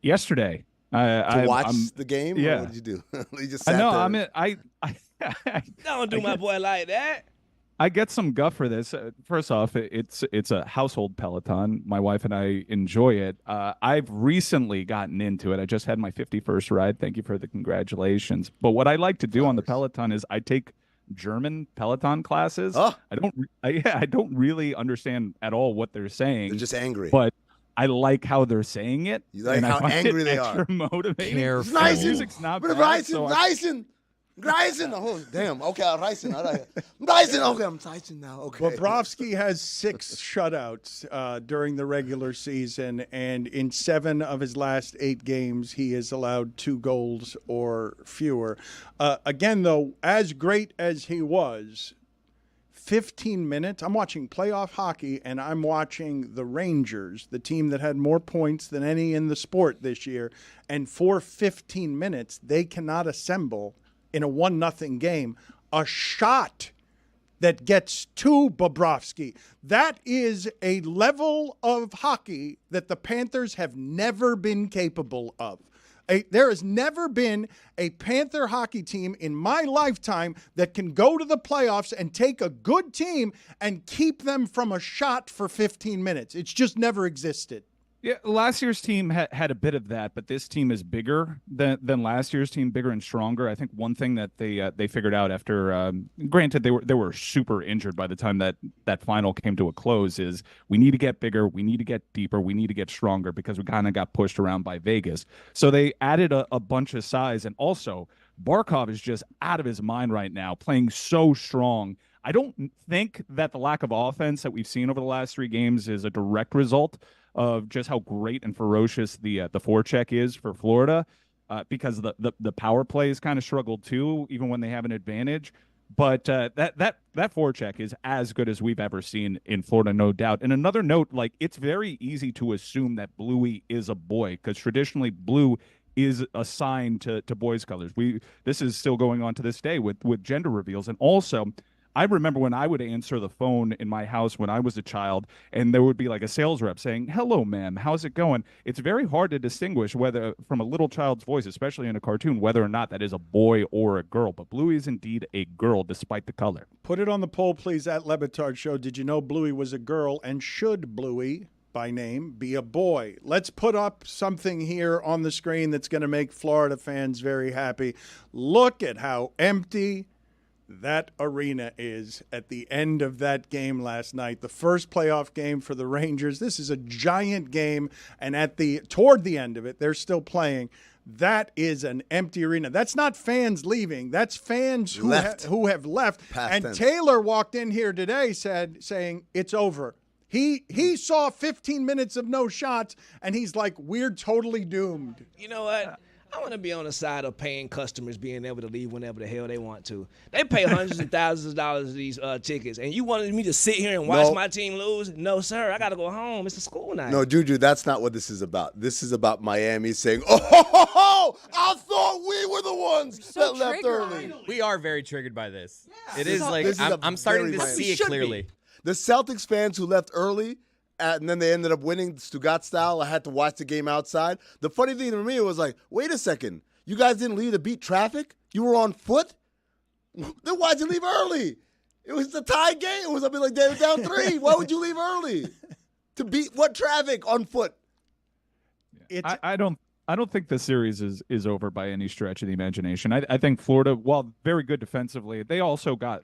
Yesterday. To watch the game? Yeah. Or what did you do? You just sat there. Don't do my boy like that. I get some guff for this. First off, it's a household Peloton. My wife and I enjoy it. I've recently gotten into it. I just had my 51st ride. Thank you for the congratulations. But what I like to do on the Peloton is I take German Peloton classes. Oh. I don't really understand at all what they're saying. They're just angry. But I like how they're saying it. You like how angry they are. Motivating. It's the music's not bad. Reisen. Oh, damn. Okay, Reisen. Reisen. Okay, I'm Reisen now. Okay. Bobrovsky has 6 shutouts during the regular season, and in 7 of his last 8 games, he has allowed 2 goals or fewer. Again, though, as great as he was, 15 minutes. I'm watching playoff hockey, and I'm watching the Rangers, the team that had more points than any in the sport this year. And for 15 minutes, they cannot assemble in a 1-0 game a shot that gets to Bobrovsky. That is a level of hockey that the Panthers have never been capable of. There has never been a Panther hockey team in my lifetime that can go to the playoffs and take a good team and keep them from a shot for 15 minutes. It's just never existed. Yeah, last year's team had a bit of that, but this team is bigger than last year's team, bigger and stronger. I think one thing that they figured out after, granted they were super injured by the time that final came to a close, is we need to get bigger, we need to get deeper, we need to get stronger because we kind of got pushed around by Vegas. So they added a bunch of size, and also Barkov is just out of his mind right now, playing so strong. I don't think that the lack of offense that we've seen over the last 3 games is a direct result of just how great and ferocious the forecheck is for Florida, because the power play has kind of struggled too, even when they have an advantage. But that forecheck is as good as we've ever seen in Florida, no doubt. And another note, like, it's very easy to assume that Bluey is a boy, because traditionally blue is assigned to boys' colors. This is still going on to this day with gender reveals. And also, I remember when I would answer the phone in my house when I was a child, and there would be like a sales rep saying, "Hello, ma'am, how's it going?" It's very hard to distinguish whether, from a little child's voice, especially in a cartoon, whether or not that is a boy or a girl. But Bluey is indeed a girl, despite the color. Put it on the poll, please, at Le Batard Show. Did you know Bluey was a girl, and should Bluey, by name, be a boy? Let's put up something here on the screen that's going to make Florida fans very happy. Look at how empty that arena is at the end of that game last night, the first playoff game for the Rangers. This is a giant game, and toward the end of it, they're still playing. That is an empty arena. That's not fans leaving. That's fans who have left. Past and tense. Taylor walked in here today saying it's over. He saw 15 minutes of no shots, and he's like, we're totally doomed. You know what? I want to be on the side of paying customers being able to leave whenever the hell they want to. They pay hundreds of thousands of dollars for these tickets, and you wanted me to sit here and watch my team lose? No, sir. I got to go home. It's a school night. No, Juju, that's not what this is about. This is about Miami saying, "Oh, I thought we were the ones that left early." We are very triggered by this. Yeah. It is like I'm starting to see it clearly. The Celtics fans who left early, and then they ended up winning Stugotz style. I had to watch the game outside. The funny thing to me was like, wait a second. You guys didn't leave to beat traffic? You were on foot? Then why'd you leave early? It was a tie game. It was like they were down 3. Why would you leave early? To beat what traffic on foot? I don't think the series is over by any stretch of the imagination. I think Florida, while very good defensively, they also got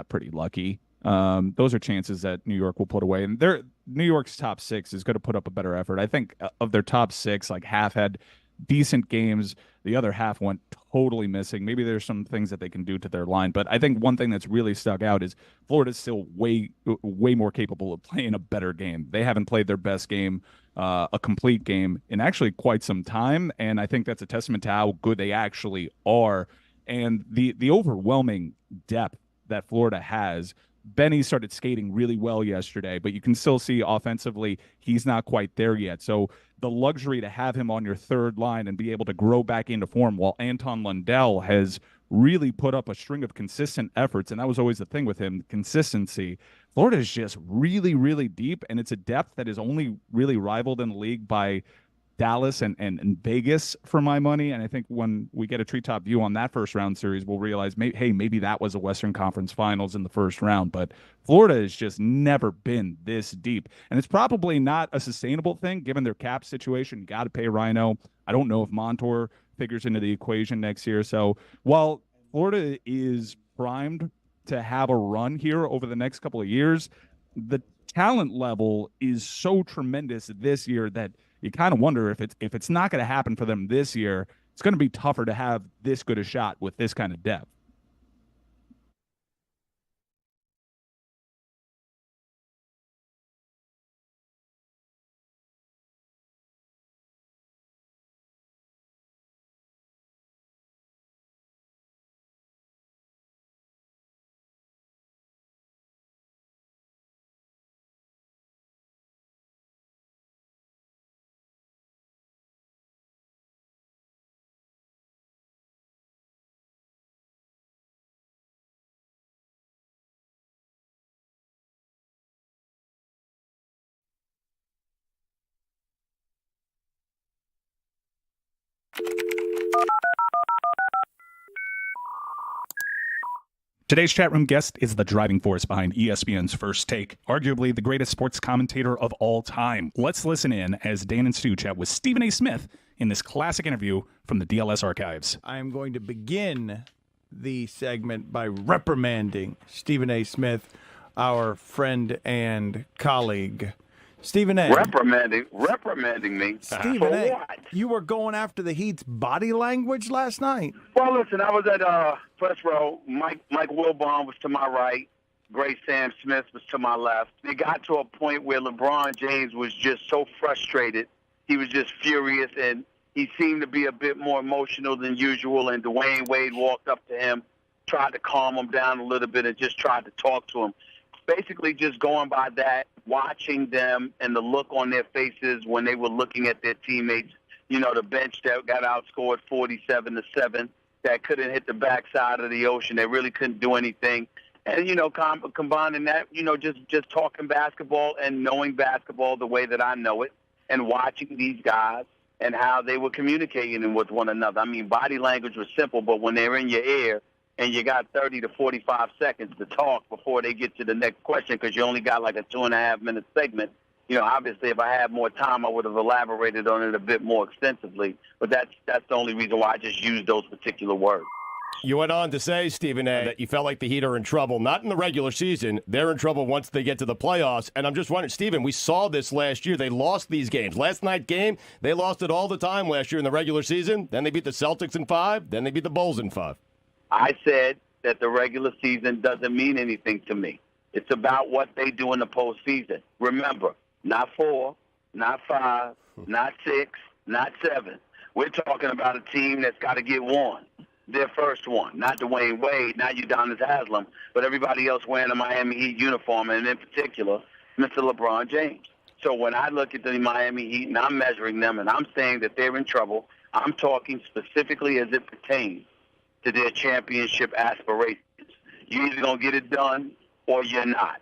pretty lucky. Those are chances that New York will put away, and New York's top 6 is going to put up a better effort. I think of their top 6, like half had decent games, the other half went totally missing. Maybe there's some things that they can do to their line, but I think one thing that's really stuck out is Florida's still way more capable of playing a better game. They haven't played their best game, a complete game, in actually quite some time, and I think that's a testament to how good they actually are, and the overwhelming depth that Florida has. Benny started skating really well yesterday, but you can still see offensively he's not quite there yet. So the luxury to have him on your third line and be able to grow back into form, while Anton Lundell has really put up a string of consistent efforts, and that was always the thing with him, consistency. Florida is just really, really deep, and it's a depth that is only really rivaled in the league by Dallas and Vegas, for my money. And I think when we get a treetop view on that first round series, we'll realize, maybe that was a Western Conference Finals in the first round. But Florida has just never been this deep. And it's probably not a sustainable thing given their cap situation. You got to pay Rhino. I don't know if Montour figures into the equation next year. So while Florida is primed to have a run here over the next couple of years, the talent level is so tremendous this year that you kind of wonder if it's not going to happen for them this year, it's going to be tougher to have this good a shot with this kind of depth. Today's chat room guest is the driving force behind ESPN's First Take, arguably the greatest sports commentator of all time. Let's listen in as Dan and Stu chat with Stephen A. Smith in this classic interview from the DLS archives. I am going to begin the segment by reprimanding Stephen A. Smith, our friend and colleague. Stephen A. Reprimanding me. Stephen For A. what? You were going after the Heat's body language last night. Well, listen, I was at first row. Mike Wilbon was to my right. Great Sam Smith was to my left. It got to a point where LeBron James was just so frustrated. He was just furious, and he seemed to be a bit more emotional than usual. And Dwayne Wade walked up to him, tried to calm him down a little bit, and just tried to talk to him. Basically just going by that, watching them and the look on their faces when they were looking at their teammates, the bench that got outscored 47-7, that couldn't hit the backside of the ocean. They really couldn't do anything. And, combining that, just talking basketball and knowing basketball the way that I know it and watching these guys and how they were communicating with one another. I mean, body language was simple, but when they're in your ear, and you got 30 to 45 seconds to talk before they get to the next question because you only got like a 2.5-minute segment. Obviously, if I had more time, I would have elaborated on it a bit more extensively. But that's the only reason why I just used those particular words. You went on to say, Stephen A., that you felt like the Heat are in trouble, not in the regular season. They're in trouble once they get to the playoffs. And I'm just wondering, Stephen, we saw this last year. They lost these games. Last night's game, they lost it all the time last year in the regular season. Then they beat the Celtics in 5. Then they beat the Bulls in 5. I said that the regular season doesn't mean anything to me. It's about what they do in the postseason. Remember, not 4, not 5, not 6, not 7. We're talking about a team that's got to get one, their first one. Not Dwayne Wade, not Udonis Haslem, but everybody else wearing a Miami Heat uniform, and in particular, Mr. LeBron James. So when I look at the Miami Heat and I'm measuring them and I'm saying that they're in trouble, I'm talking specifically as it pertains to their championship aspirations. You're either going to get it done or you're not.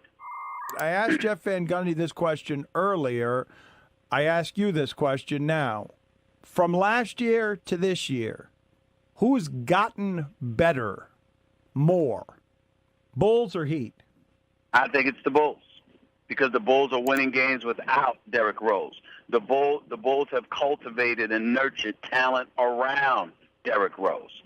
I asked Jeff Van Gundy this question earlier. I ask you this question now. From last year to this year, who's gotten better more, Bulls or Heat? I think it's the Bulls because the Bulls are winning games without Derrick Rose. The Bulls have cultivated and nurtured talent around Derrick Rose.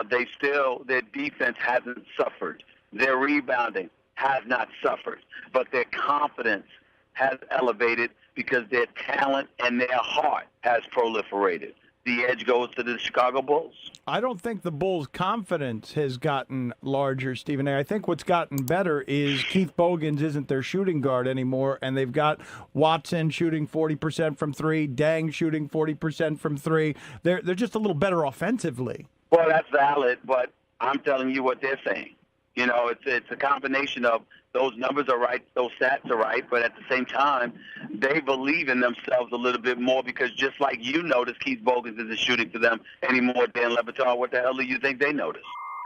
Their defense hasn't suffered. Their rebounding has not suffered. But their confidence has elevated because their talent and their heart has proliferated. The edge goes to the Chicago Bulls. I don't think the Bulls' confidence has gotten larger, Stephen A. I think what's gotten better is Keith Bogans isn't their shooting guard anymore, and they've got Watson shooting 40% from 3, Dang shooting 40% from 3. They're just a little better offensively. Well, that's valid, but I'm telling you what they're saying. It's a combination of those numbers are right, those stats are right, but at the same time, they believe in themselves a little bit more because just like you notice, Keith Bogans isn't shooting for them anymore. Dan Le Batard, what the hell do you think they notice?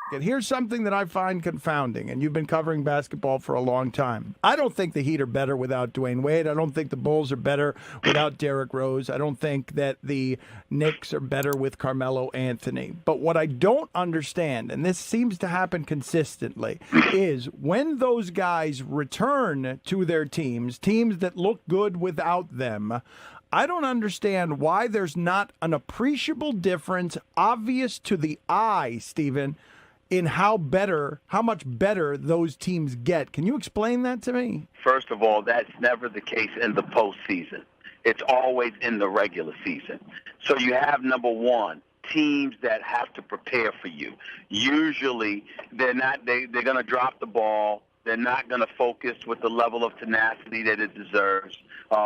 And here's something that I find confounding, and you've been covering basketball for a long time. I don't think the Heat are better without Dwayne Wade. I don't think the Bulls are better without Derrick Rose. I don't think that the Knicks are better with Carmelo Anthony. But what I don't understand, and this seems to happen consistently, is when those guys return to their teams that look good without them, I don't understand why there's not an appreciable difference obvious to the eye, Stephen, in how much better those teams get. Can you explain that to me? First of all, that's never the case in the postseason. It's always in the regular season. So you have, number one, teams that have to prepare for you. Usually, they're going to drop the ball. They're not going to focus with the level of tenacity that it deserves.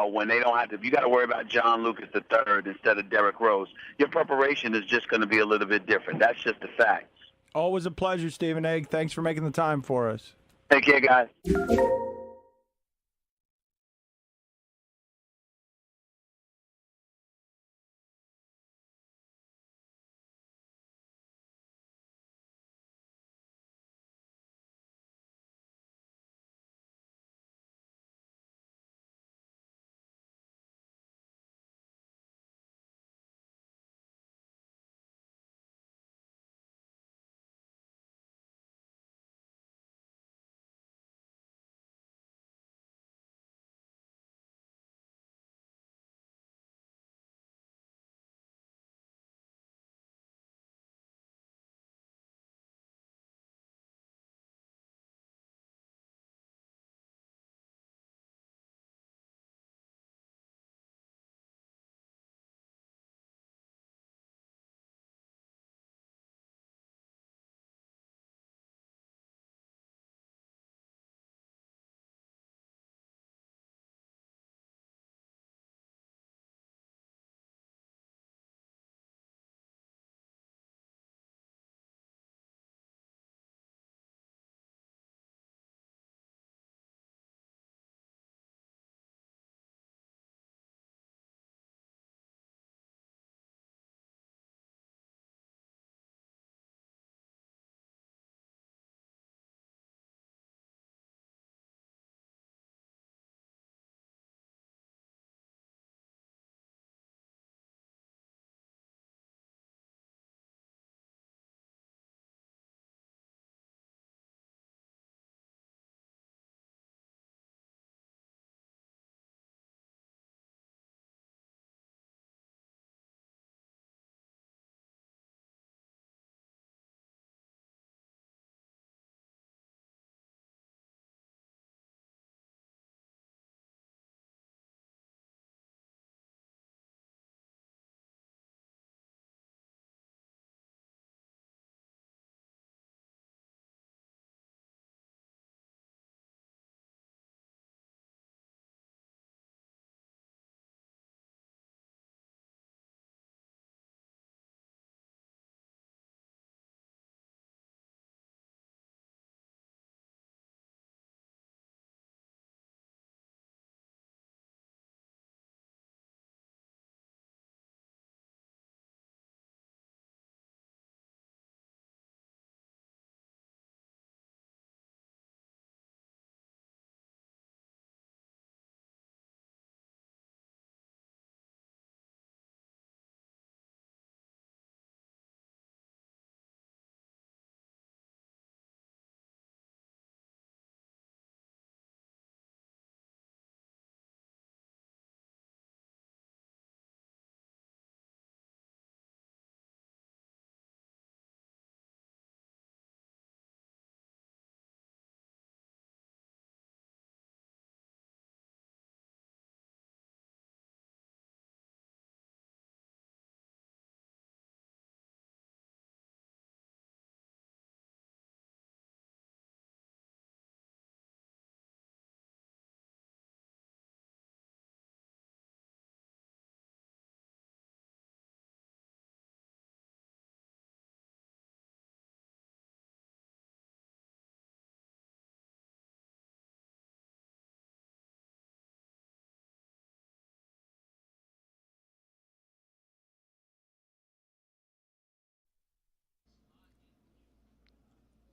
When they don't have to, if you got to worry about John Lucas III instead of Derrick Rose, your preparation is just going to be a little bit different. That's just a fact. Always a pleasure, Stephen A. Thanks for making the time for us. Take care, guys.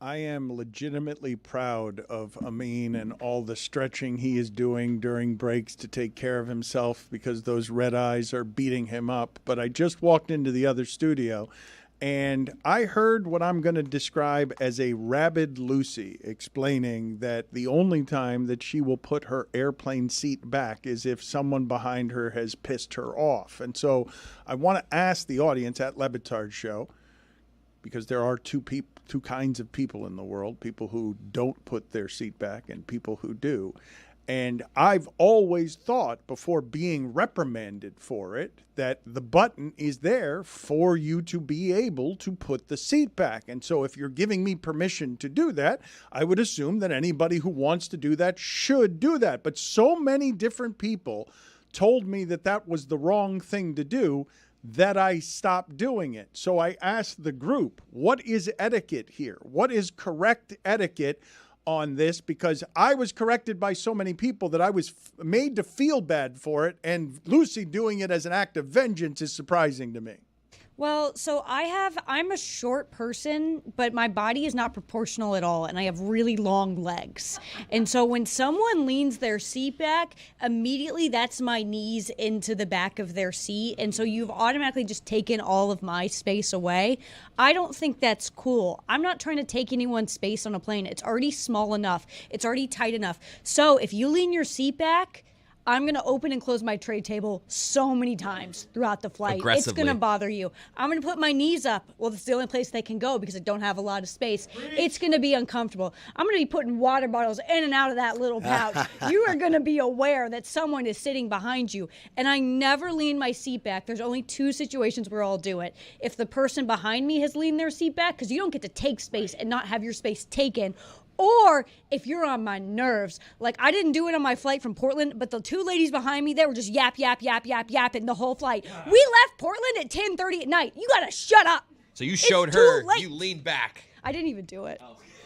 I am legitimately proud of Amin and all the stretching he is doing during breaks to take care of himself because those red eyes are beating him up. But I just walked into the other studio and I heard what I'm going to describe as a rabid Lucy explaining that the only time that she will put her airplane seat back is if someone behind her has pissed her off. And so I want to ask the audience at Le Batard Show, because there are two kinds of people in the world, people who don't put their seat back and people who do. And I've always thought, before being reprimanded for it, that the button is there for you to be able to put the seat back. And so if you're giving me permission to do that, I would assume that anybody who wants to do that should do that. But so many different people told me that that was the wrong thing to do that I stopped doing it. So I asked the group, what is etiquette here? What is correct etiquette on this? Because I was corrected by so many people that I was made to feel bad for it, and Lucy doing it as an act of vengeance is surprising to me. Well, so I'm a short person, but my body is not proportional at all, and I have really long legs. And so when someone leans their seat back, immediately that's my knees into the back of their seat. And so you've automatically just taken all of my space away. I don't think that's cool. I'm not trying to take anyone's space on a plane. It's already small enough. It's already tight enough. So if you lean your seat back, I'm going to open and close my tray table so many times throughout the flight. It's going to bother you. I'm going to put my knees up. Well, it's the only place they can go because I don't have a lot of space. It's going to be uncomfortable. I'm going to be putting water bottles in and out of that little pouch. You are going to be aware that someone is sitting behind you. And I never lean my seat back. There's only two situations where I'll do it. If the person behind me has leaned their seat back, because you don't get to take space and not have your space taken, or if you're on my nerves. Like, I didn't do it on my flight from Portland, but the two ladies behind me, they were just yapping the whole flight. We left Portland at 10:30 at night. You gotta shut up. So you showed her, you leaned back. I didn't even do it.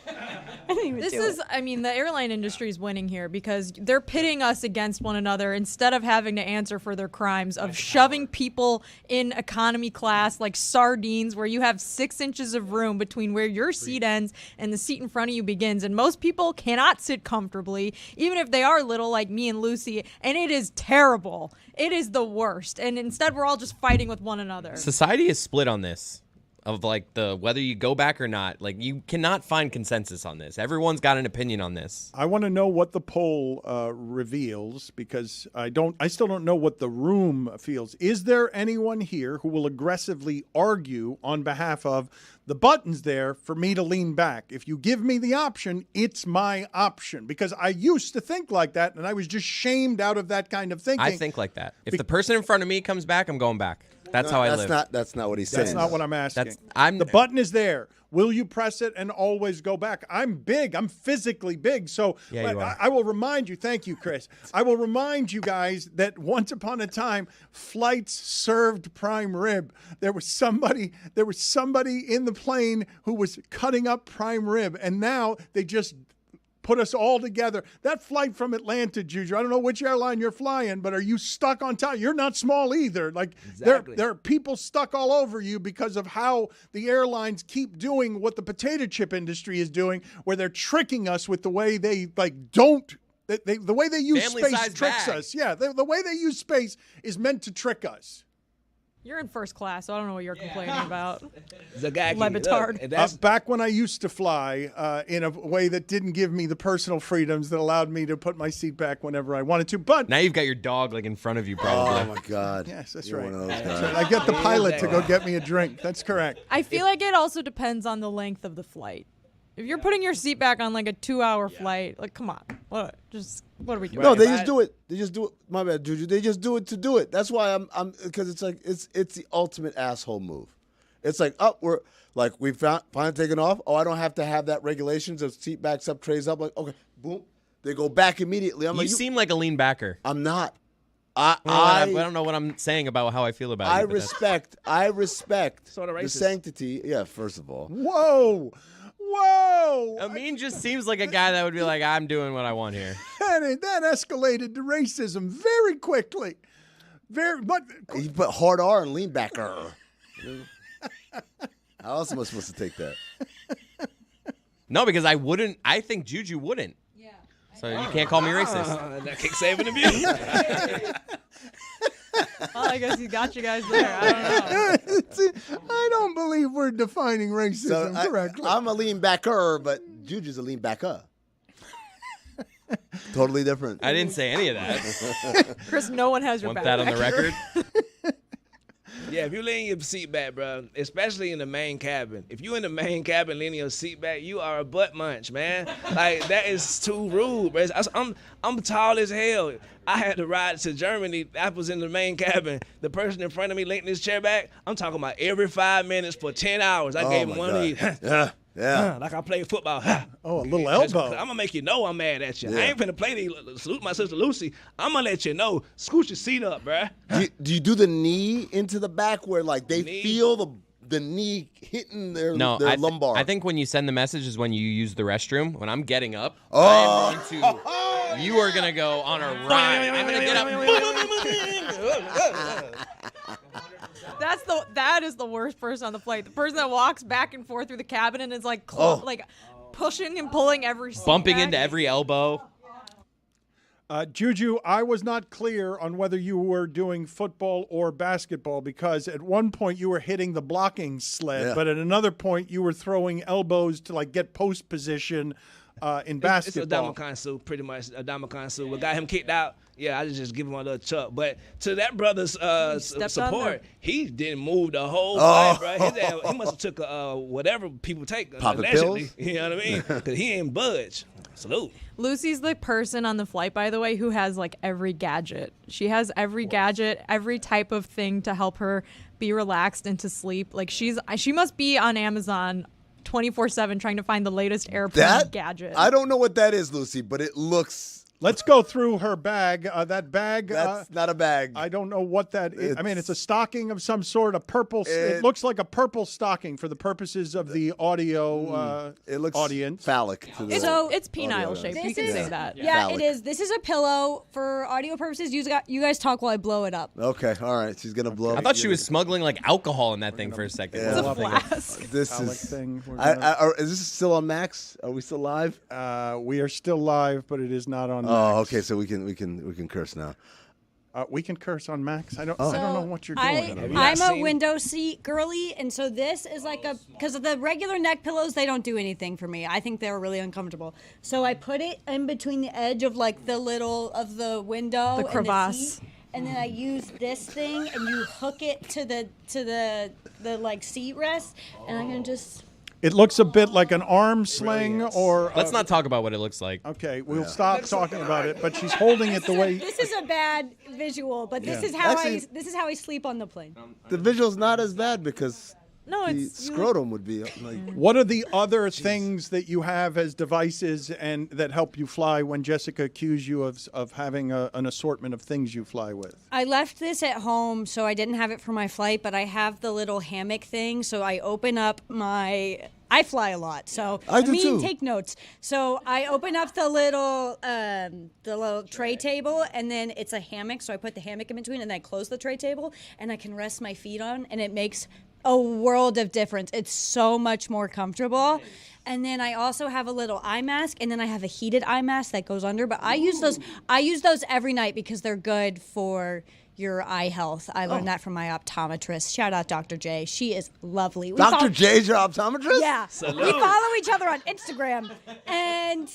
The airline industry is winning here because they're pitting us against one another instead of having to answer for their crimes of shoving people in economy class like sardines, where you have 6 inches of room between where your seat ends and the seat in front of you begins. And most people cannot sit comfortably, even if they are little like me and Lucy. And it is terrible. It is the worst. And instead, we're all just fighting with one another. Society is split on this. Of like the whether you go back or not. Like, you cannot find consensus on this. Everyone's got an opinion on this. I want to know what the poll reveals, because I still don't know what the room feels. Is there anyone here who will aggressively argue on behalf of the button's there for me to lean back? If you give me the option, it's my option, because I used to think like that and I was just shamed out of that kind of thinking. I think like that. If the person in front of me comes back, I'm going back. That's how I live. That's not what he's saying. That's not what I'm asking. The button is there. Will you press it and always go back? I'm big. I'm physically big. So yeah, you are. I will remind you. Thank you, Chris. I will remind you guys that once upon a time, flights served prime rib. There was somebody in the plane who was cutting up prime rib, and now they just put us all together. That flight from Atlanta, Juju, I don't know which airline you're flying, but are you stuck on top? You're not small either. Like, exactly. There are people stuck all over you because of how the airlines keep doing what the potato chip industry is doing, where they're tricking us with the way they the way they use Family space size tricks bag. us. Yeah, the way they use space is meant to trick us. You're in first class, so I don't know what you're complaining about. Le Batard. Back when I used to fly in a way that didn't give me the personal freedoms that allowed me to put my seat back whenever I wanted to. But now you've got your dog like in front of you, probably. Oh my God! Yes, that's You're right. one of those That's guys. right. I get the pilot to go get me a drink. That's correct. I feel like it also depends on the length of the flight. If you're putting your seat back on like a 2-hour flight, like, come on, what are we doing? No, they just do it. They just do it. My bad, Juju. They just do it to do it. That's why I'm because it's like it's the ultimate asshole move. It's like, we finally taken off. Oh, I don't have to have that regulations of seat backs up, trays up. Like, okay, boom, they go back immediately. I'm you seem like a lean backer. I'm not. I don't know what I'm saying about how I feel about I you. I respect Sort of the racist. sanctity. Yeah, first of all. Whoa. Amin just seems like a guy that would be like, I'm doing what I want here. That escalated to racism very quickly. You put hard R and lean backer. How else am I supposed to take that? No, because I wouldn't. I think Juju wouldn't. Yeah. So you can't call me racist. That kick saving abuse. Well, I guess he got you guys there. I don't know. I don't believe we're defining racism correctly. I'm a lean backer, but Juju's a lean backer. Totally different. I didn't say any of that. Chris, no one has your Want back. that on the record? Yeah, if you lean your seat back, bro, especially in the main cabin. If you in the main cabin leaning your seat back, you are a butt munch, man. Like, that is too rude, bro. I'm tall as hell. I had to ride to Germany. I was in the main cabin. The person in front of me leaning his chair back, I'm talking about every 5 minutes for 10 hours. I gave him one of these. Yeah. Like I played football. Oh, a little elbow. I'm going to make you know I'm mad at you. Yeah. I ain't finna play these. Salute my sister Lucy. I'm going to let you know. Scoot your seat up, bruh. Do you do the knee into the back where, like, they feel the knee hitting their lumbar? I think when you send the message is when you use the restroom. When I'm getting up, you are going to go on a ride. I'm going to get up. That is the worst person on the flight. The person that walks back and forth through the cabin and is like like pushing and pulling every seat bumping back. into every elbow. Juju, I was not clear on whether you were doing football or basketball because at one point you were hitting the blocking sled, but at another point you were throwing elbows to like get post position in basketball. It's a Damakansu, pretty much a Damakansu. We got him kicked out. Yeah, I just give him a little chuck. But to that brother's support, he didn't move the whole fight, bro. He must have took whatever people take allegedly. Pills? You know what I mean? Because he ain't budge. Salute. Lucy's the person on the flight, by the way, who has like every gadget. She has every gadget, every type of thing to help her be relaxed and to sleep. Like she must be on Amazon 24/7 trying to find the latest airplane gadget. I don't know what that is, Lucy, but it looks. Let's go through her bag. That bag. That's not a bag. I don't know what that is. I mean, it's a stocking of some sort, a purple. It looks like a purple stocking for the purposes of the audio it looks audience. Phallic. It's penile shaped. You can say that. Yeah, it is. This is a pillow for audio purposes. You guys talk while I blow it up. Okay, all right. She's going to blow. I thought she was smuggling like alcohol in that thing for a second. Yeah. It's a flask. This is. Is this still on Max? Are we still live? We are still live, but it is not on. Oh, Max. okay. So we can curse now. We can curse on Max. I don't know what you're doing. I'm a window seat girly, and so this is like because of the regular neck pillows, they don't do anything for me. I think they're really uncomfortable. So I put it in between the edge of like the window, the crevasse. And then I use this thing, and you hook it to the like seat rest, and I'm gonna just. It looks a bit like an arm sling, or let's not talk about what it looks like. Okay, we'll stop talking about it. But she's holding it the way. This is a bad visual, but this is how I sleep on the plane. The visual's not as bad because the it's scrotum would be like. What are the other things that you have as devices and that help you fly when Jessica accused you of having an assortment of things you fly with? I left this at home, so I didn't have it for my flight, but I have the little hammock thing, so I open up I fly a lot, so I do too. Take notes. So I open up the little tray table, and then it's a hammock, so I put the hammock in between, and then I close the tray table, and I can rest my feet on, and it makes a world of difference. It's so much more comfortable. And then I also have a little eye mask, and then I have a heated eye mask that goes under. But I use those every night because they're good for your eye health. I learned that from my optometrist. Shout out Dr. J. She is lovely. Dr. J's your optometrist? Yeah. We follow each other on Instagram. And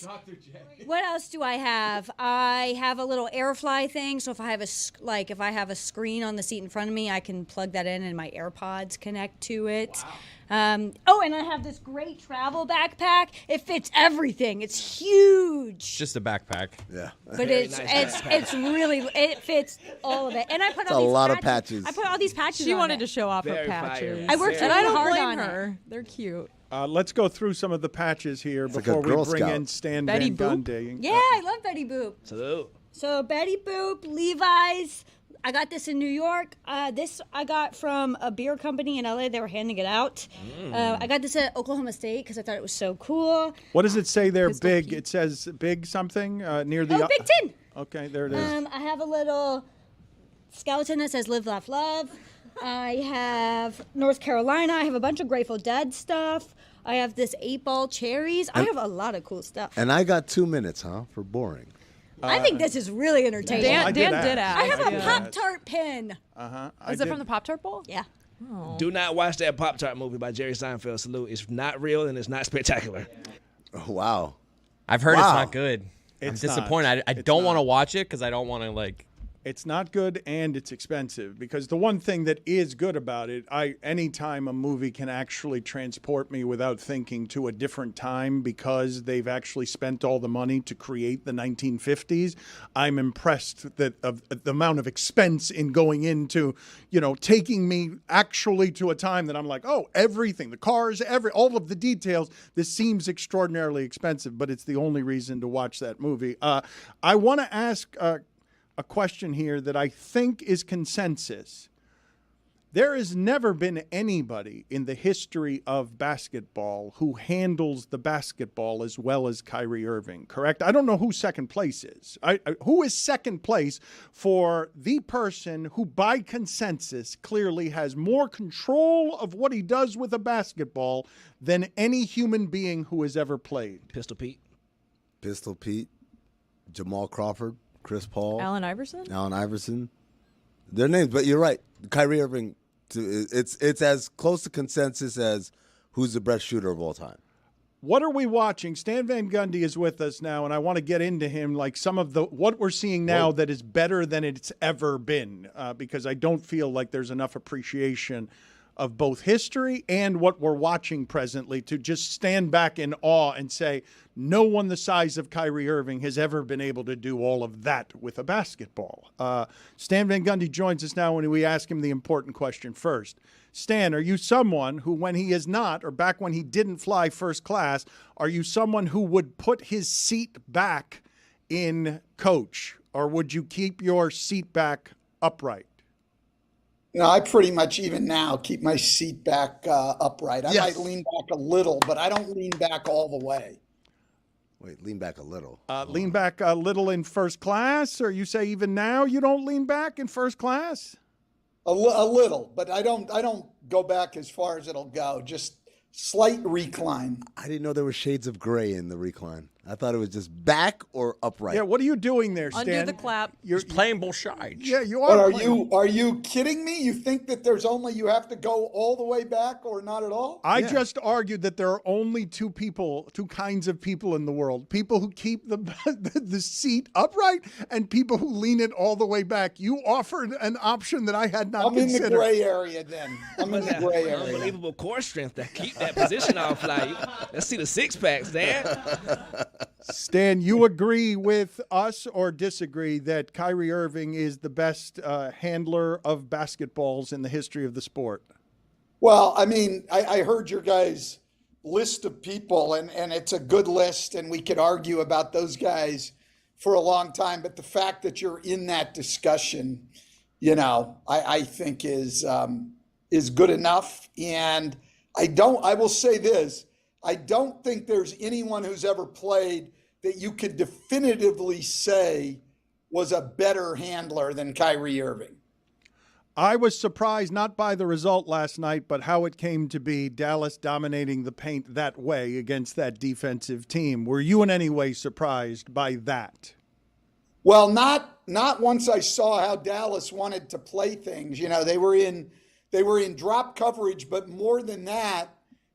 what else do I have? I have a little AirFly thing. So if I have a screen on the seat in front of me, I can plug that in and my AirPods connect to it. Wow. And I have this great travel backpack. It fits everything. It's huge. Just a backpack. Yeah. But it fits all of it. And I put a lot of patches. I put all these patches She on wanted it. to show off her patches. I worked and really I don't hard blame on her. They're cute. Let's go through some of the patches here before like a we Girl bring Scout. in Stan Betty Van Boop? Gundy. Yeah, I love Betty Boop. Salute. So Betty Boop, Levi's. I got this in New York. This I got from a beer company in LA. They were handing it out. I got this at Oklahoma State because I thought it was so cool. What does it say there? Big. It says big something near the. Big Tin. Okay, there it is. I have a little skeleton that says "Live, Laugh, Love." I have North Carolina. I have a bunch of Grateful Dead stuff. I have this 8-ball cherries. I have a lot of cool stuff. And I got 2 minutes, for boring. I think this is really entertaining. Dan did ask. I have a Pop-Tart pin. Is it from the Pop-Tart Bowl? Yeah. Do not watch that Pop-Tart movie by Jerry Seinfeld. Salute. It's not real and it's not spectacular. Oh, wow. I've heard it's not good. I'm It's disappointed. I don't want to watch it because I don't want to like. It's not good and it's expensive because the one thing that is good about it, anytime a movie can actually transport me without thinking to a different time because they've actually spent all the money to create the 1950s, I'm impressed that of the amount of expense in going into, taking me actually to a time that I'm like, oh, everything, the cars, all of the details, this seems extraordinarily expensive, but it's the only reason to watch that movie. I want to ask a question here that I think is consensus. There has never been anybody in the history of basketball who handles the basketball as well as Kyrie Irving, correct? I don't know who second place is. Who is second place for the person who, by consensus, clearly has more control of what he does with a basketball than any human being who has ever played? Pistol Pete, Jamal Crawford, Chris Paul, Allen Iverson. Their names, but you're right. Kyrie Irving, it's as close to consensus as who's the best shooter of all time. What are we watching? Stan Van Gundy is with us now, and I want to get into him, like some of what we're seeing now that is better than it's ever been, because I don't feel like there's enough appreciation of both history and what we're watching presently to just stand back in awe and say, no one the size of Kyrie Irving has ever been able to do all of that with a basketball. Stan Van Gundy joins us now when we ask him the important question first. Stan, are you someone who, when he is not, or back when he didn't fly first class, are you someone who would put his seat back in coach, or would you keep your seat back upright? I pretty much even now keep my seat back upright. I might lean back a little, but I don't lean back all the way. Wait, lean back a little. Lean back a little in first class, or you say even now you don't lean back in first class? A little, but I don't go back as far as it'll go. Just slight recline. I didn't know there were shades of gray in the recline. I thought it was just back or upright. Yeah, what are you doing there, Stan? Undo the clap. You're playing both sides. Yeah, you are. But are you kidding me? You think that you have to go all the way back or not at all? I just argued that there are only two kinds of people in the world: people who keep the seat upright and people who lean it all the way back. You offered an option that I had not considered. I'm in the gray area then. I'm in the gray area. Unbelievable core strength to keep that position off. Like, let's see the six packs, Dan. Stan, you agree with us or disagree that Kyrie Irving is the best handler of basketballs in the history of the sport? Well, I mean, I heard your guys' list of people, and it's a good list, and we could argue about those guys for a long time. But the fact that you're in that discussion, I think is good enough. And I will say this. I don't think there's anyone who's ever played that you could definitively say was a better handler than Kyrie Irving. I was surprised not by the result last night, but how it came to be Dallas dominating the paint that way against that defensive team. Were you in any way surprised by that? Well, not once I saw how Dallas wanted to play things. They were in drop coverage, but more than that,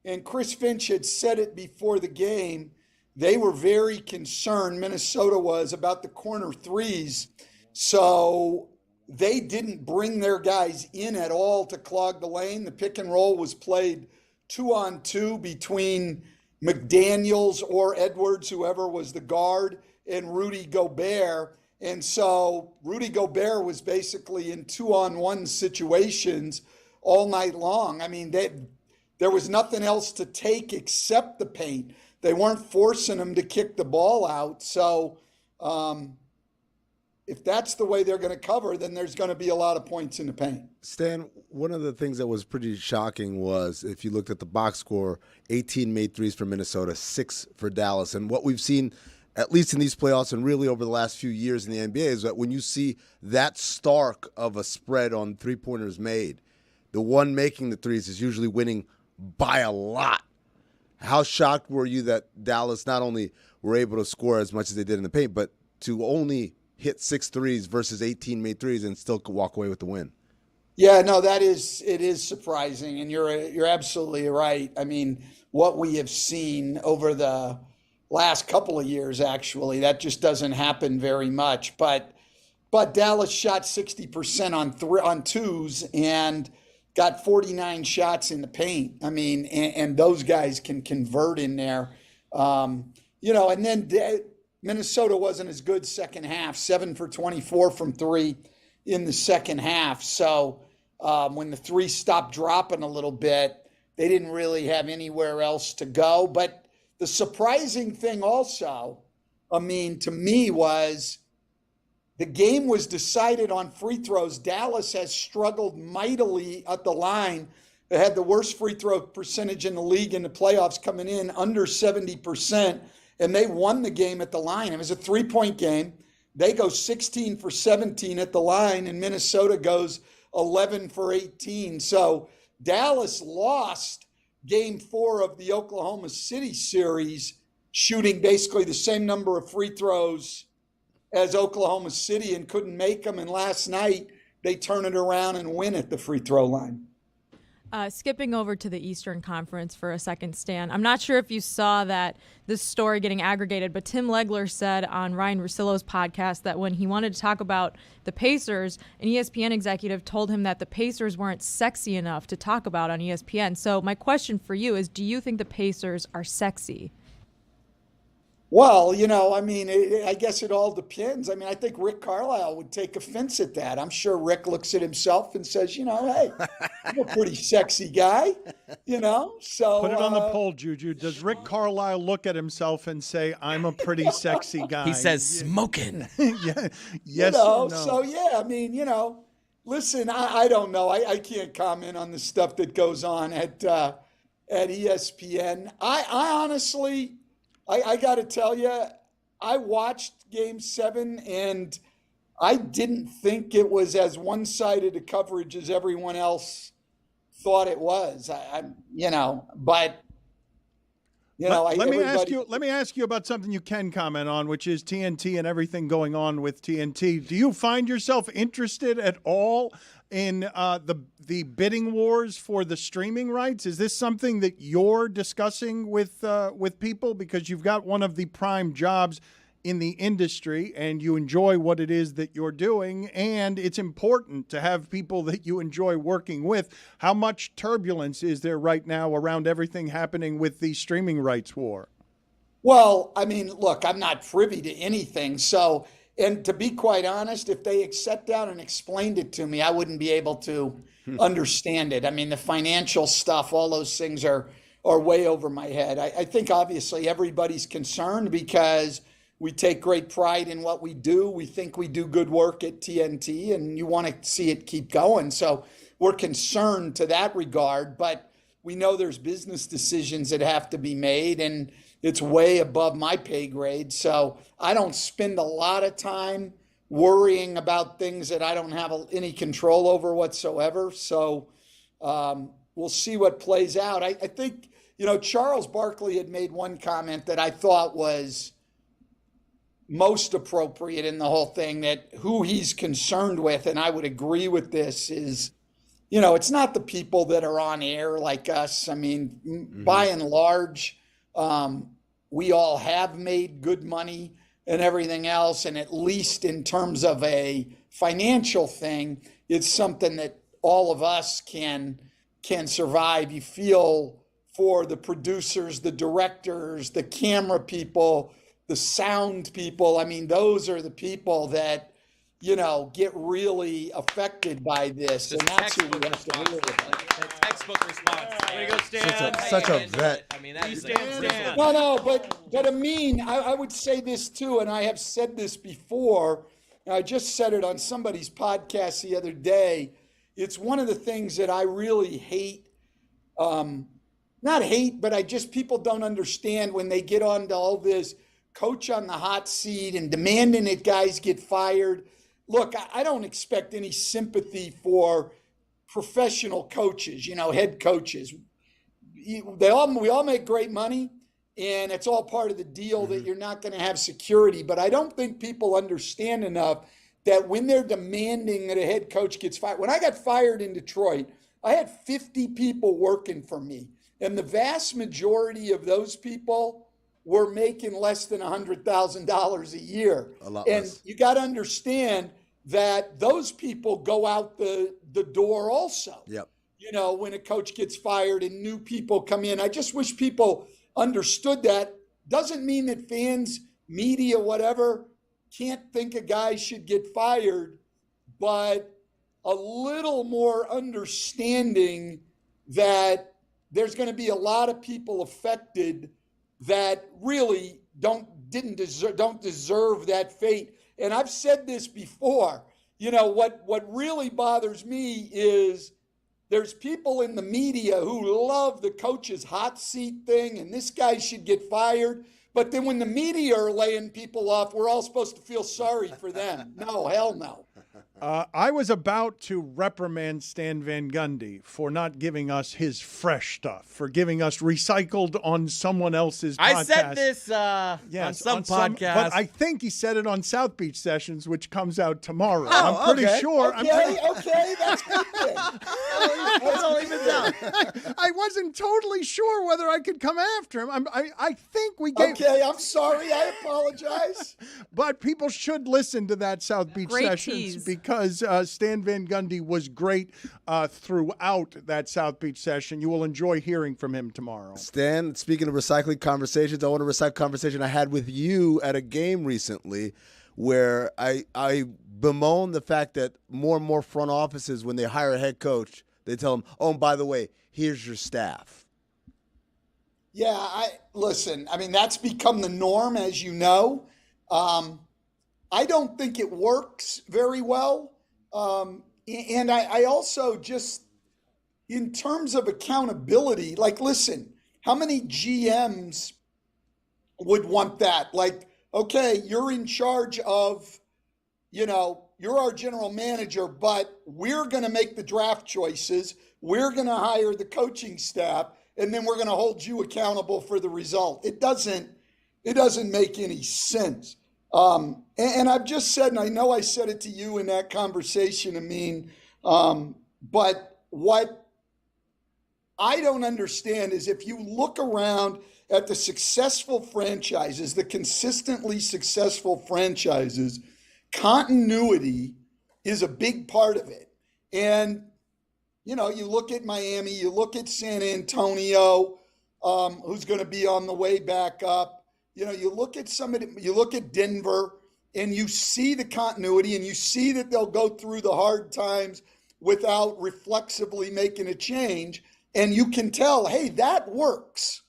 and Chris Finch had said it before the game, they were very concerned, Minnesota was, about the corner threes. So they didn't bring their guys in at all to clog the lane. The pick and roll was played 2-on-2 between McDaniels or Edwards, whoever was the guard, and Rudy Gobert. And so Rudy Gobert was basically in 2-on-1 situations all night long. I mean, there was nothing else to take except the paint. They weren't forcing him to kick the ball out. So if that's the way they're going to cover, then there's going to be a lot of points in the paint. Stan, one of the things that was pretty shocking was if you looked at the box score, 18 made threes for Minnesota, 6 for Dallas. And what we've seen, at least in these playoffs and really over the last few years in the NBA, is that when you see that stark of a spread on three-pointers made, the one making the threes is usually winning by a lot. How shocked were you that Dallas not only were able to score as much as they did in the paint, but to only hit 6 threes versus 18 made threes and still walk away with the win? Yeah, no, it is surprising, and you're absolutely right. I mean, what we have seen over the last couple of years, actually, that just doesn't happen very much. But Dallas shot 60% on twos and got 49 shots in the paint. I mean, and those guys can convert in there. And then Minnesota wasn't as good second half, 7 for 24 from three in the second half. So when the three stopped dropping a little bit, they didn't really have anywhere else to go. But the surprising thing also, to me was the game was decided on free throws. Dallas has struggled mightily at the line. They had the worst free throw percentage in the league in the playoffs, coming in under 70%, and they won the game at the line. It was a 3-point game. They go 16 for 17 at the line, and Minnesota goes 11 for 18. So Dallas lost game 4 of the Oklahoma City series, shooting basically the same number of free throws as Oklahoma City and couldn't make them. And last night they turn it around and win at the free throw line. Skipping over to the Eastern Conference for a second, Stan. I'm not sure if you saw this story getting aggregated, but Tim Legler said on Ryan Russillo's podcast that when he wanted to talk about the Pacers, an ESPN executive told him that the Pacers weren't sexy enough to talk about on ESPN. So my question for you is, do you think the Pacers are sexy? Well, I guess it all depends. I think Rick Carlisle would take offense at that. I'm sure Rick looks at himself and says, hey, I'm a pretty sexy guy, so. Put it on the poll, Juju. Does Rick Carlisle look at himself and say, I'm a pretty sexy guy? He says smoking. Yeah. Yes. No. So, yeah, listen, I don't know. I can't comment on the stuff that goes on at ESPN. I honestly, I got to tell you, I watched Game 7, and I didn't think it was as one-sided a coverage as everyone else thought it was. Let me ask you about something you can comment on, which is TNT and everything going on with TNT. Do you find yourself interested at all in the bidding wars for the streaming rights? Is this something that you're discussing with people, because you've got one of the prime jobs in the industry and you enjoy what it is that you're doing, and it's important to have people that you enjoy working with? How much turbulence is there right now around everything happening with the streaming rights war? Well, look, I'm not privy to anything. So, and to be quite honest, if they sat down and explained it to me, I wouldn't be able to understand it. The financial stuff, all those things are way over my head. I think obviously everybody's concerned because we take great pride in what we do. We think we do good work at TNT, and you want to see it keep going. So we're concerned to that regard, but we know there's business decisions that have to be made, and it's way above my pay grade. So I don't spend a lot of time worrying about things that I don't have any control over whatsoever. So we'll see what plays out. I think, Charles Barkley had made one comment that I thought was most appropriate in the whole thing, that who he's concerned with, and I would agree with this, is, it's not the people that are on air like us. By and large, we all have made good money and everything else, and at least in terms of a financial thing, it's something that all of us can survive. You feel for the producers, the directors, the camera people, the sound people. Those are the people that, get really affected by this. And that's who we have to deal with. Textbook response. Way to go, Stan. Such a vet. Stan. No, but I would say this too, and I have said this before. I just said it on somebody's podcast the other day. It's one of the things that I really hate. Not hate, but people don't understand when they get onto all this coach on the hot seat and demanding that guys get fired. Look, I don't expect any sympathy for professional coaches, head coaches. we all make great money, and it's all part of the deal that you're not going to have security. But I don't think people understand enough that when they're demanding that a head coach gets fired. When I got fired in Detroit, I had 50 people working for me, and the vast majority of those people were making less than $100,000 a year. A lot and less. You got to understand that those people go out the door also. Yep. You know, when a coach gets fired and new people come in. I just wish people understood that. Doesn't mean that fans, media, whatever, can't think a guy should get fired, but a little more understanding that there's going to be a lot of people affected that really don't deserve that fate. And I've said this before. You know, what really bothers me is there's people in the media who love the coach's hot seat thing, and this guy should get fired. But then when the media are laying people off, we're all supposed to feel sorry for them. No, hell no. I was about to reprimand Stan Van Gundy for not giving us his fresh stuff, for giving us recycled on someone else's podcast. I said this on some podcast. But I think he said it on South Beach Sessions, which comes out tomorrow. I'm pretty sure. Okay, that's good then. I wasn't totally sure whether I could come after him. I think we gave. Okay, I'm sorry. I apologize. But people should listen to that South Beach Great Sessions tease. because Stan Van Gundy was great throughout that South Beach session. You will enjoy hearing from him tomorrow. Stan, speaking of recycling conversations, I want to recycle a conversation I had with you at a game recently where I bemoan the fact that more and more front offices, when they hire a head coach, they tell them, oh, and by the way, here's your staff. Yeah, listen, I mean, that's become the norm, as you know. I don't think it works very well. And I also just, in terms of accountability, like, listen, how many GMs would want that? Like, okay, you're in charge of, you know, you're our general manager, but we're going to make the draft choices. We're going to hire the coaching staff, and then we're going to hold you accountable for the result. It doesn't make any sense. And I've just said, and I know I said it to you in that conversation, but what I don't understand is if you look around at the successful franchises, the consistently successful franchises, continuity is a big part of it. And, you know, you look at Miami, you look at San Antonio, who's going to be on the way back up. You know, you look at you look at Denver, and you see the continuity, and you see that they'll go through the hard times without reflexively making a change. And you can tell, hey, that works.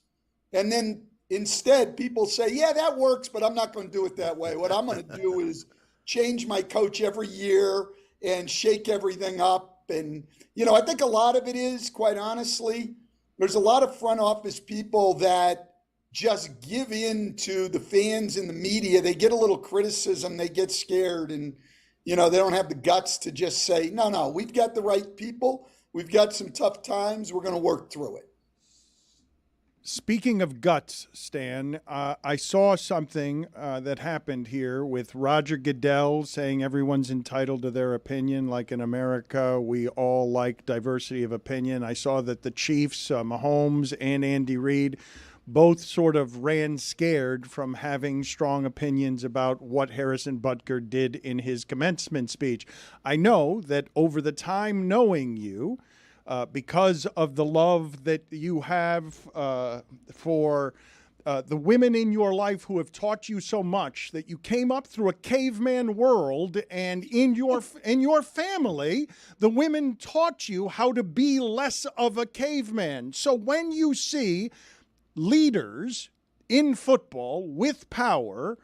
And then instead, people say, yeah, that works, but I'm not going to do it that way. What I'm going to do is change my coach every year and shake everything up. And, you know, I think a lot of it is, quite honestly, there's a lot of front office people that just give in to the fans and the media. They get a little criticism, they get scared, and, you know, they don't have the guts to just say, no, we've got the right people. We've got some tough times. We're going to work through it. Speaking of guts, Stan, I saw something that happened here with Roger Goodell saying everyone's entitled to their opinion. Like in America, we all like diversity of opinion. I saw that the Chiefs, Mahomes and Andy Reid, both sort of ran scared from having strong opinions about what Harrison Butker did in his commencement speech. I know that over the time knowing you, because of the love that you have for the women in your life who have taught you so much, that you came up through a caveman world, and in your family, the women taught you how to be less of a caveman. So when you see leaders in football with power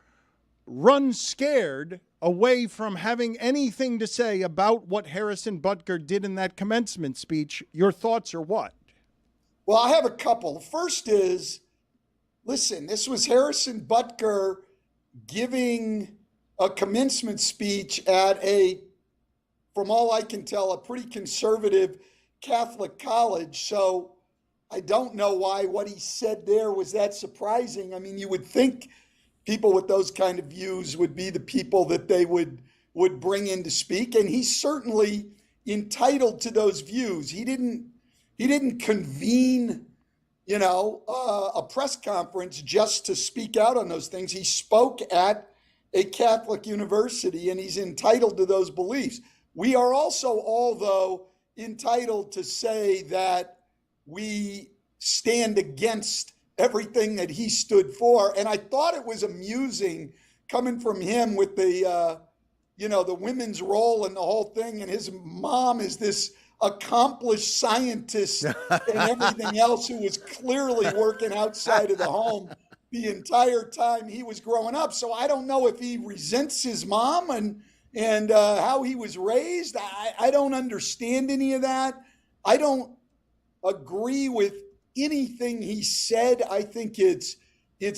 run scared away from having anything to say about what Harrison Butker did in that commencement speech, your thoughts are what? Well, I have a couple. The first is, listen, this was Harrison Butker giving a commencement speech at from all I can tell, a pretty conservative Catholic college. So, I don't know why what he said there was that surprising. I mean, you would think people with those kind of views would be the people that they would bring in to speak, and he's certainly entitled to those views. He didn't convene, a press conference just to speak out on those things. He spoke at a Catholic university, and he's entitled to those beliefs. We are also all, though, entitled to say that we stand against everything that he stood for. And I thought it was amusing coming from him with the women's role and the whole thing. And his mom is this accomplished scientist and everything else who was clearly working outside of the home the entire time he was growing up. So I don't know if he resents his mom and how he was raised. I don't understand any of that. I don't agree with anything he said. I think it's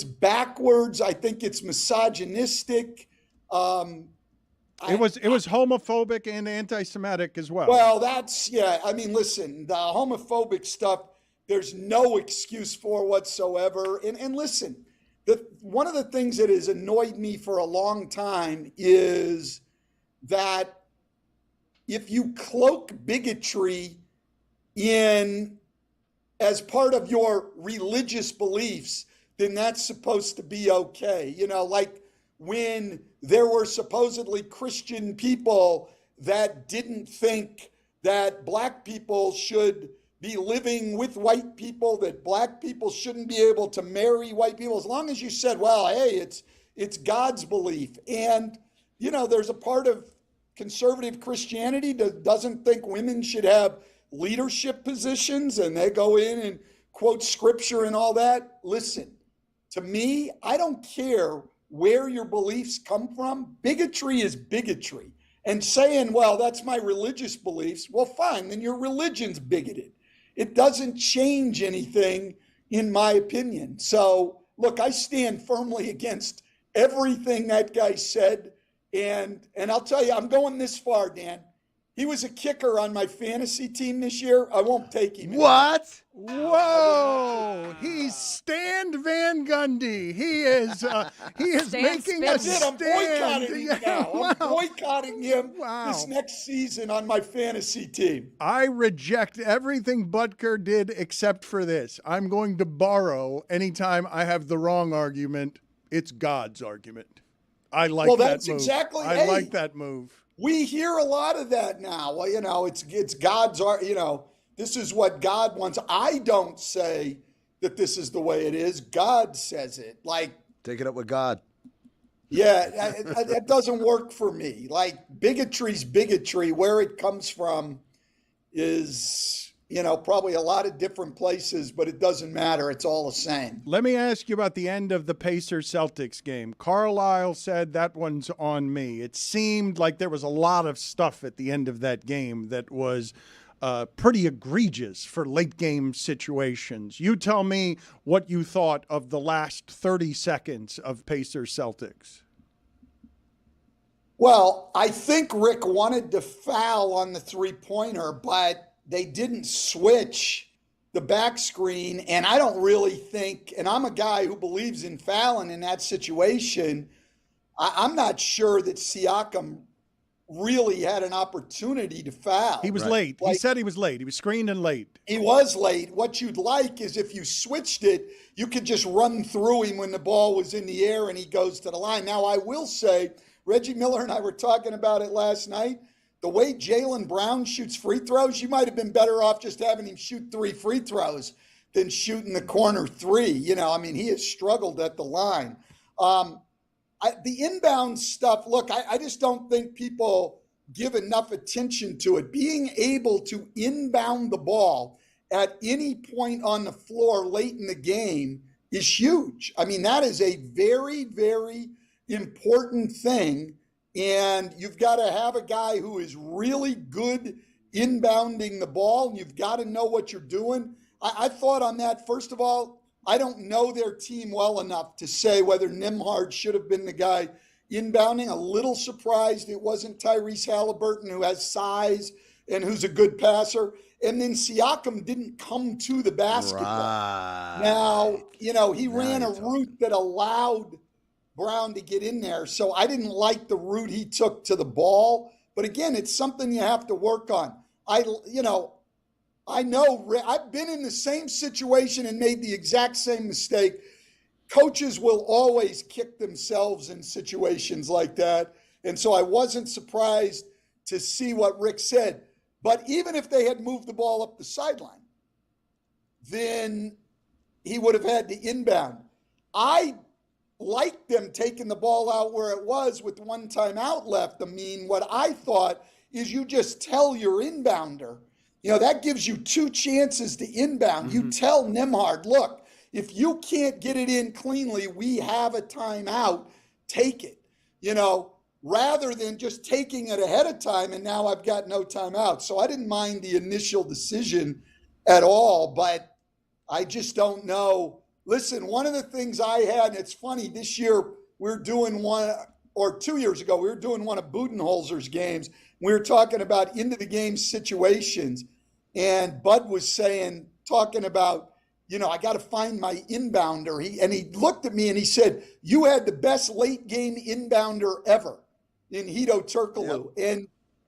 backwards. I think it's misogynistic. It was homophobic and anti-Semitic as well. Well, I mean, listen, the homophobic stuff, there's no excuse for whatsoever. And listen, one of the things that has annoyed me for a long time is that if you cloak bigotry in as part of your religious beliefs, then that's supposed to be okay. Like when there were supposedly Christian people that didn't think that black people should be living with white people, that black people shouldn't be able to marry white people, as long as you said, well, hey, it's God's belief. And, there's a part of conservative Christianity that doesn't think women should have leadership positions, and they go in and quote scripture and all that. Listen, to me, I don't care where your beliefs come from. Bigotry is bigotry. And saying, well, that's my religious beliefs, well, fine, then your religion's bigoted. It doesn't change anything, in my opinion. So, look, I stand firmly against everything that guy said. And I'll tell you, I'm going this far, Dan. He was a kicker on my fantasy team this year. I won't take him. What? Whoa! He's Stand Van Gundy. He is making a stand. I'm boycotting him now. Wow. I'm boycotting him this next season on my fantasy team. I reject everything Butker did except for this. I'm going to borrow anytime I have the wrong argument. It's God's argument. I like that move. Well, that's exactly. I like that move. We hear a lot of that now. Well, it's God's, this is what God wants. I don't say that this is the way it is. God says it. Like, take it up with God. Yeah, that doesn't work for me. Like, bigotry's bigotry. Where it comes from is, probably a lot of different places, but it doesn't matter. It's all the same. Let me ask you about the end of the Pacers-Celtics game. Carlisle said that one's on me. It seemed like there was a lot of stuff at the end of that game that was pretty egregious for late-game situations. You tell me what you thought of the last 30 seconds of Pacers-Celtics. Well, I think Rick wanted to foul on the three-pointer, but they didn't switch the back screen. And I don't really think, and I'm a guy who believes in fouling in that situation, I'm not sure that Siakam really had an opportunity to foul. He was late. He said he was late. He was screened and late. He was late. What you'd like is if you switched it, you could just run through him when the ball was in the air and he goes to the line. Now, I will say, Reggie Miller and I were talking about it last night. The way Jaylen Brown shoots free throws, you might have been better off just having him shoot 3 free throws than shooting the corner 3. He has struggled at the line. The inbound stuff, look, I just don't think people give enough attention to it. Being able to inbound the ball at any point on the floor late in the game is huge. I mean, that is a very, very important thing. And you've got to have a guy who is really good inbounding the ball. And you've got to know what you're doing. I thought on that, first of all, I don't know their team well enough to say whether Nembhard should have been the guy inbounding. A little surprised it wasn't Tyrese Halliburton, who has size, and who's a good passer. And then Siakam didn't come to the basketball. Right. Now, he ran a route that allowed Brown to get in there. So I didn't like the route he took to the ball. But again, it's something you have to work on. I know I've been in the same situation and made the exact same mistake. Coaches will always kick themselves in situations like that. And so I wasn't surprised to see what Rick said. But even if they had moved the ball up the sideline, then he would have had to inbound. I liked them taking the ball out where it was with one timeout left. I mean, what I thought is you just tell your inbounder, that gives you 2 chances to inbound. You tell Nembhard, look, if you can't get it in cleanly, we have a timeout, take it, rather than just taking it ahead of time and now I've got no timeout. So I didn't mind the initial decision at all, but I just don't know. Listen, one of the things I had, and it's funny, this year we're doing one, or 2 years ago, we were doing one of Budenholzer's games. We were talking about into the game situations, and Bud was talking about, I got to find my inbounder. He looked at me and he said, you had the best late game inbounder ever in Hedo Turkoglu. Yep. And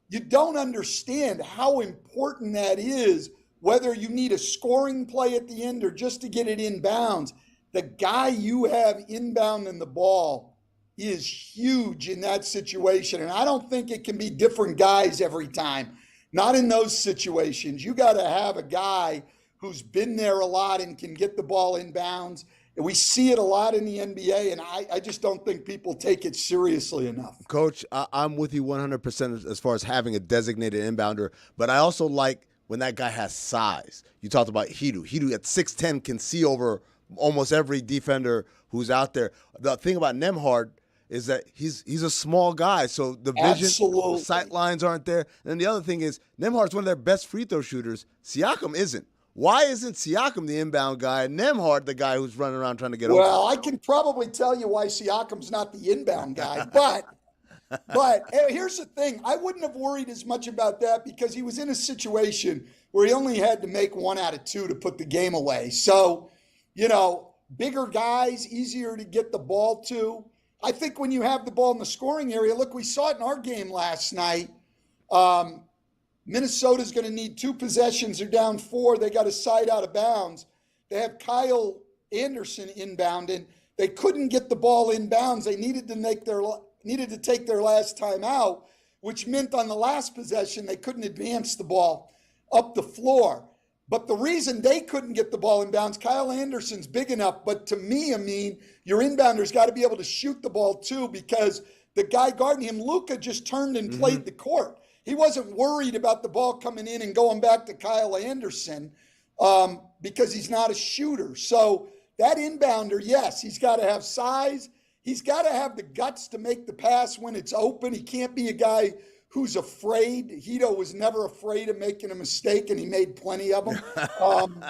you don't understand how important that is, whether you need a scoring play at the end or just to get it inbounds. The guy you have inbounding the ball is huge in that situation. And I don't think it can be different guys every time. Not in those situations. You got to have a guy who's been there a lot and can get the ball inbounds. And we see it a lot in the NBA, and I just don't think people take it seriously enough. Coach, I'm with you 100% as far as having a designated inbounder, but I also like when that guy has size. You talked about Hedo. Hedo at 6'10" can see over almost every defender who's out there. The thing about Nembhard is that he's a small guy, so the vision, sight lines aren't there. And then the other thing is Nembhard's one of their best free throw shooters. Siakam isn't. Why isn't Siakam the inbound guy and Nembhard the guy who's running around trying to get over? Well, I can probably tell you why Siakam's not the inbound guy, but here's the thing. I wouldn't have worried as much about that because he was in a situation where he only had to make 1 out of 2 to put the game away. So, bigger guys, easier to get the ball to. I think when you have the ball in the scoring area, look, we saw it in our game last night. Minnesota's going to need 2 possessions. They're down 4. They got a side out of bounds. They have Kyle Anderson inbounding. They couldn't get the ball inbounds. They needed to take their last time out, which meant on the last possession they couldn't advance the ball up the floor. But the reason they couldn't get the ball inbounds, Kyle Anderson's big enough, but to me, your inbounder's got to be able to shoot the ball too, because the guy guarding him, Luka, just turned and played the court. He wasn't worried about the ball coming in and going back to Kyle Anderson because he's not a shooter. So that inbounder, yes, he's got to have size. He's got to have the guts to make the pass when it's open. He can't be a guy who's afraid. Hedo was never afraid of making a mistake, and he made plenty of them.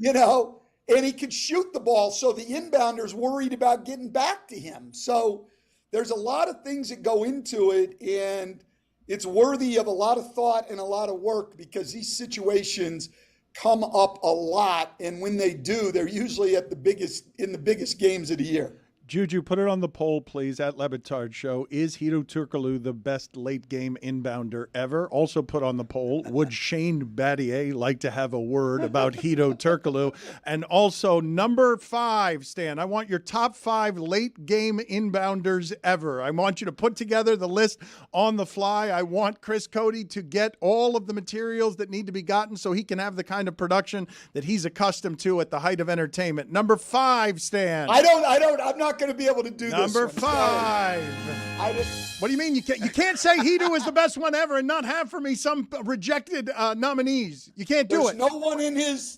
And he could shoot the ball, so the inbounder's worried about getting back to him. So there's a lot of things that go into it, and it's worthy of a lot of thought and a lot of work because these situations come up a lot, and when they do, they're usually in the biggest games of the year. Juju, put it on the poll, please, at Le Batard Show. Is Hedo Turkoglu the best late-game inbounder ever? Also put on the poll, would Shane Battier like to have a word about Hedo Turkoglu? And also, number 5, Stan, I want your top 5 late-game inbounders ever. I want you to put together the list on the fly. I want Chris Cody to get all of the materials that need to be gotten so he can have the kind of production that he's accustomed to at the height of entertainment. Number 5, Stan. I'm not going to be able to do Number this. Number 5. What do you mean? You can't say Hedo is the best one ever and not have for me some rejected nominees. You can't do it.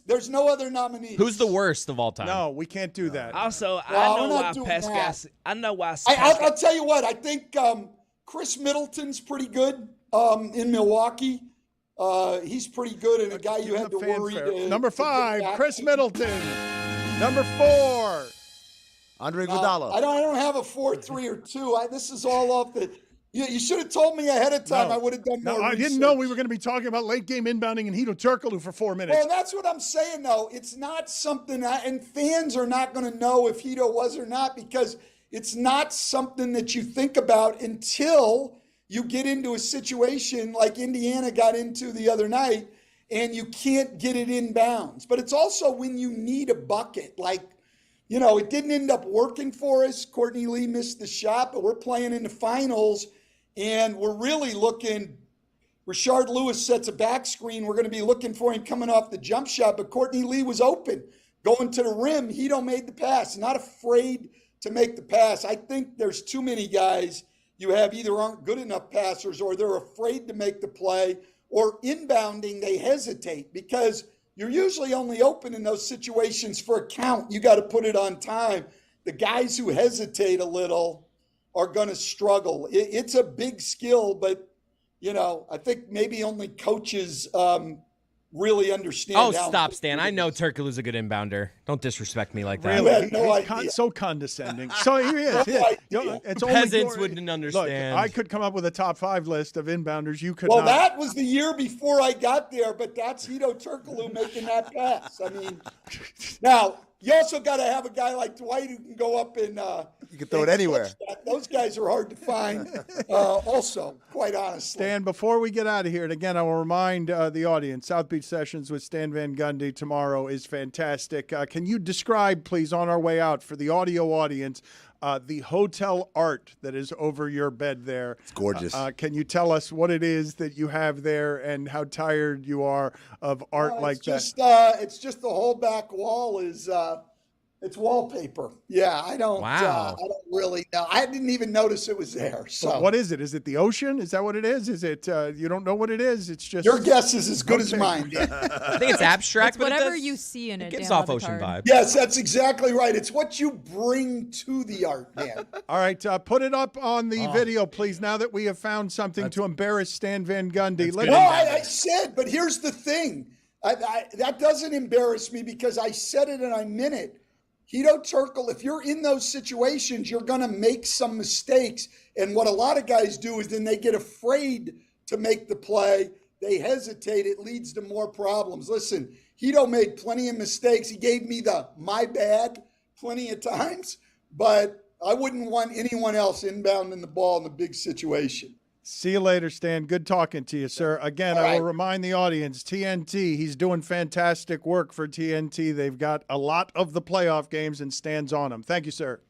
There's no other nominees. Who's the worst of all time? No, we can't do that. Also, I know why Pascal. I'll tell you what. I think Chris Middleton's pretty good in Milwaukee. He's pretty good and a guy you had to worry. Number 5, Chris Middleton. Number 4. Andre Iguodala. I don't have a 4, 3, or 2. This is all off the You should have told me ahead of time. No. I would have done more No, I research. didn't know we were going to be talking about late game inbounding and Hito Turkoglu for 4 minutes. Well, that's what I'm saying, though. It's not something, and fans are not going to know if Hito was or not because it's not something that you think about until you get into a situation like Indiana got into the other night and you can't get it inbounds. But it's also when you need a bucket. Like, it didn't end up working for us. Courtney Lee missed the shot, but we're playing in the finals, and we're really looking. Rashard Lewis sets a back screen. We're going to be looking for him coming off the jump shot, but Courtney Lee was open. Going to the rim, Hito made the pass. Not afraid to make the pass. I think there's too many guys you have either aren't good enough passers or they're afraid to make the play, or inbounding, they hesitate because you're usually only open in those situations for a count. You got to put it on time. The guys who hesitate a little are going to struggle. It's a big skill, but, I think maybe only coaches really understand. Oh, stop, Stan. I know Turkoglu's a good inbounder. Don't disrespect me like that. Really? He's so condescending. So here he is. It's Peasants wouldn't understand. Look, I could come up with a top 5 list of inbounders. You could Well, not. that was the year before I got there, but that's Hito Turkoglu making that pass. I mean, now, you also got to have a guy like Dwight who can go up and you can throw it anywhere. Those guys are hard to find. Also, quite honestly. Stan, before we get out of here, and again, I will remind the audience, South Beach Sessions with Stan Van Gundy tomorrow is fantastic. Can you describe, please, on our way out for the audio audience, the hotel art that is over your bed there? It's gorgeous. Can you tell us what it is that you have there and how tired you are of art like that? It's just the whole back wall is it's wallpaper. Yeah, I don't. Wow. I don't really know. I didn't even notice it was there. So What is it? Is it the ocean? Is that what it is? Is it you don't know what it is? It's just your guess is as good as mine. I think it's abstract, It's but whatever it does, you see in it. gives Dan off Le ocean Batard. vibe. Yes, that's exactly right. It's what you bring to the art, man. All right, put it up on the video, please, now that we have found something to embarrass Stan Van Gundy. No, I said, but here's the thing. That doesn't embarrass me because I said it and I meant it. Hito Turkoglu, if you're in those situations, you're going to make some mistakes. And what a lot of guys do is then they get afraid to make the play. They hesitate. It leads to more problems. Listen, Hito made plenty of mistakes. He gave me the my bad plenty of times, but I wouldn't want anyone else inbounding the ball in a big situation. See you later, Stan. Good talking to you, sir. Again, All I will right. remind the audience, TNT, he's doing fantastic work for TNT. They've got a lot of the playoff games and Stan's on them. Thank you, sir.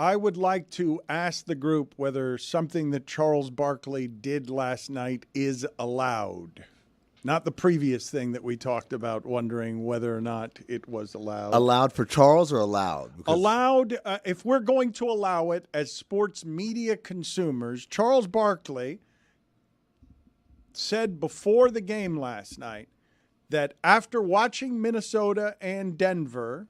I would like to ask the group whether something that Charles Barkley did last night is allowed. Not the previous thing that we talked about, wondering whether or not it was allowed. Allowed for Charles or allowed? Allowed, if we're going to allow it as sports media consumers, Charles Barkley said before the game last night that after watching Minnesota and Denver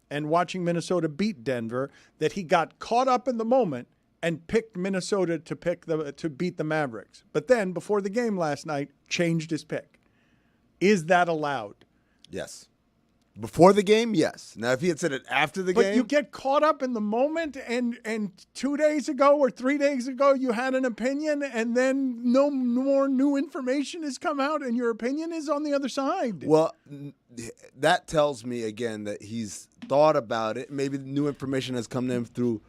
and watching Minnesota beat Denver, that he got caught up in the moment and picked Minnesota to beat the Mavericks. But then, before the game last night, changed his pick. Is that allowed? Yes. Before the game, yes. Now, if he had said it after the game. But you get caught up in the moment, and 2 days ago or 3 days ago, you had an opinion, and then no more new information has come out, and your opinion is on the other side. Well, that tells me, again, that he's thought about it. Maybe new information has come to him through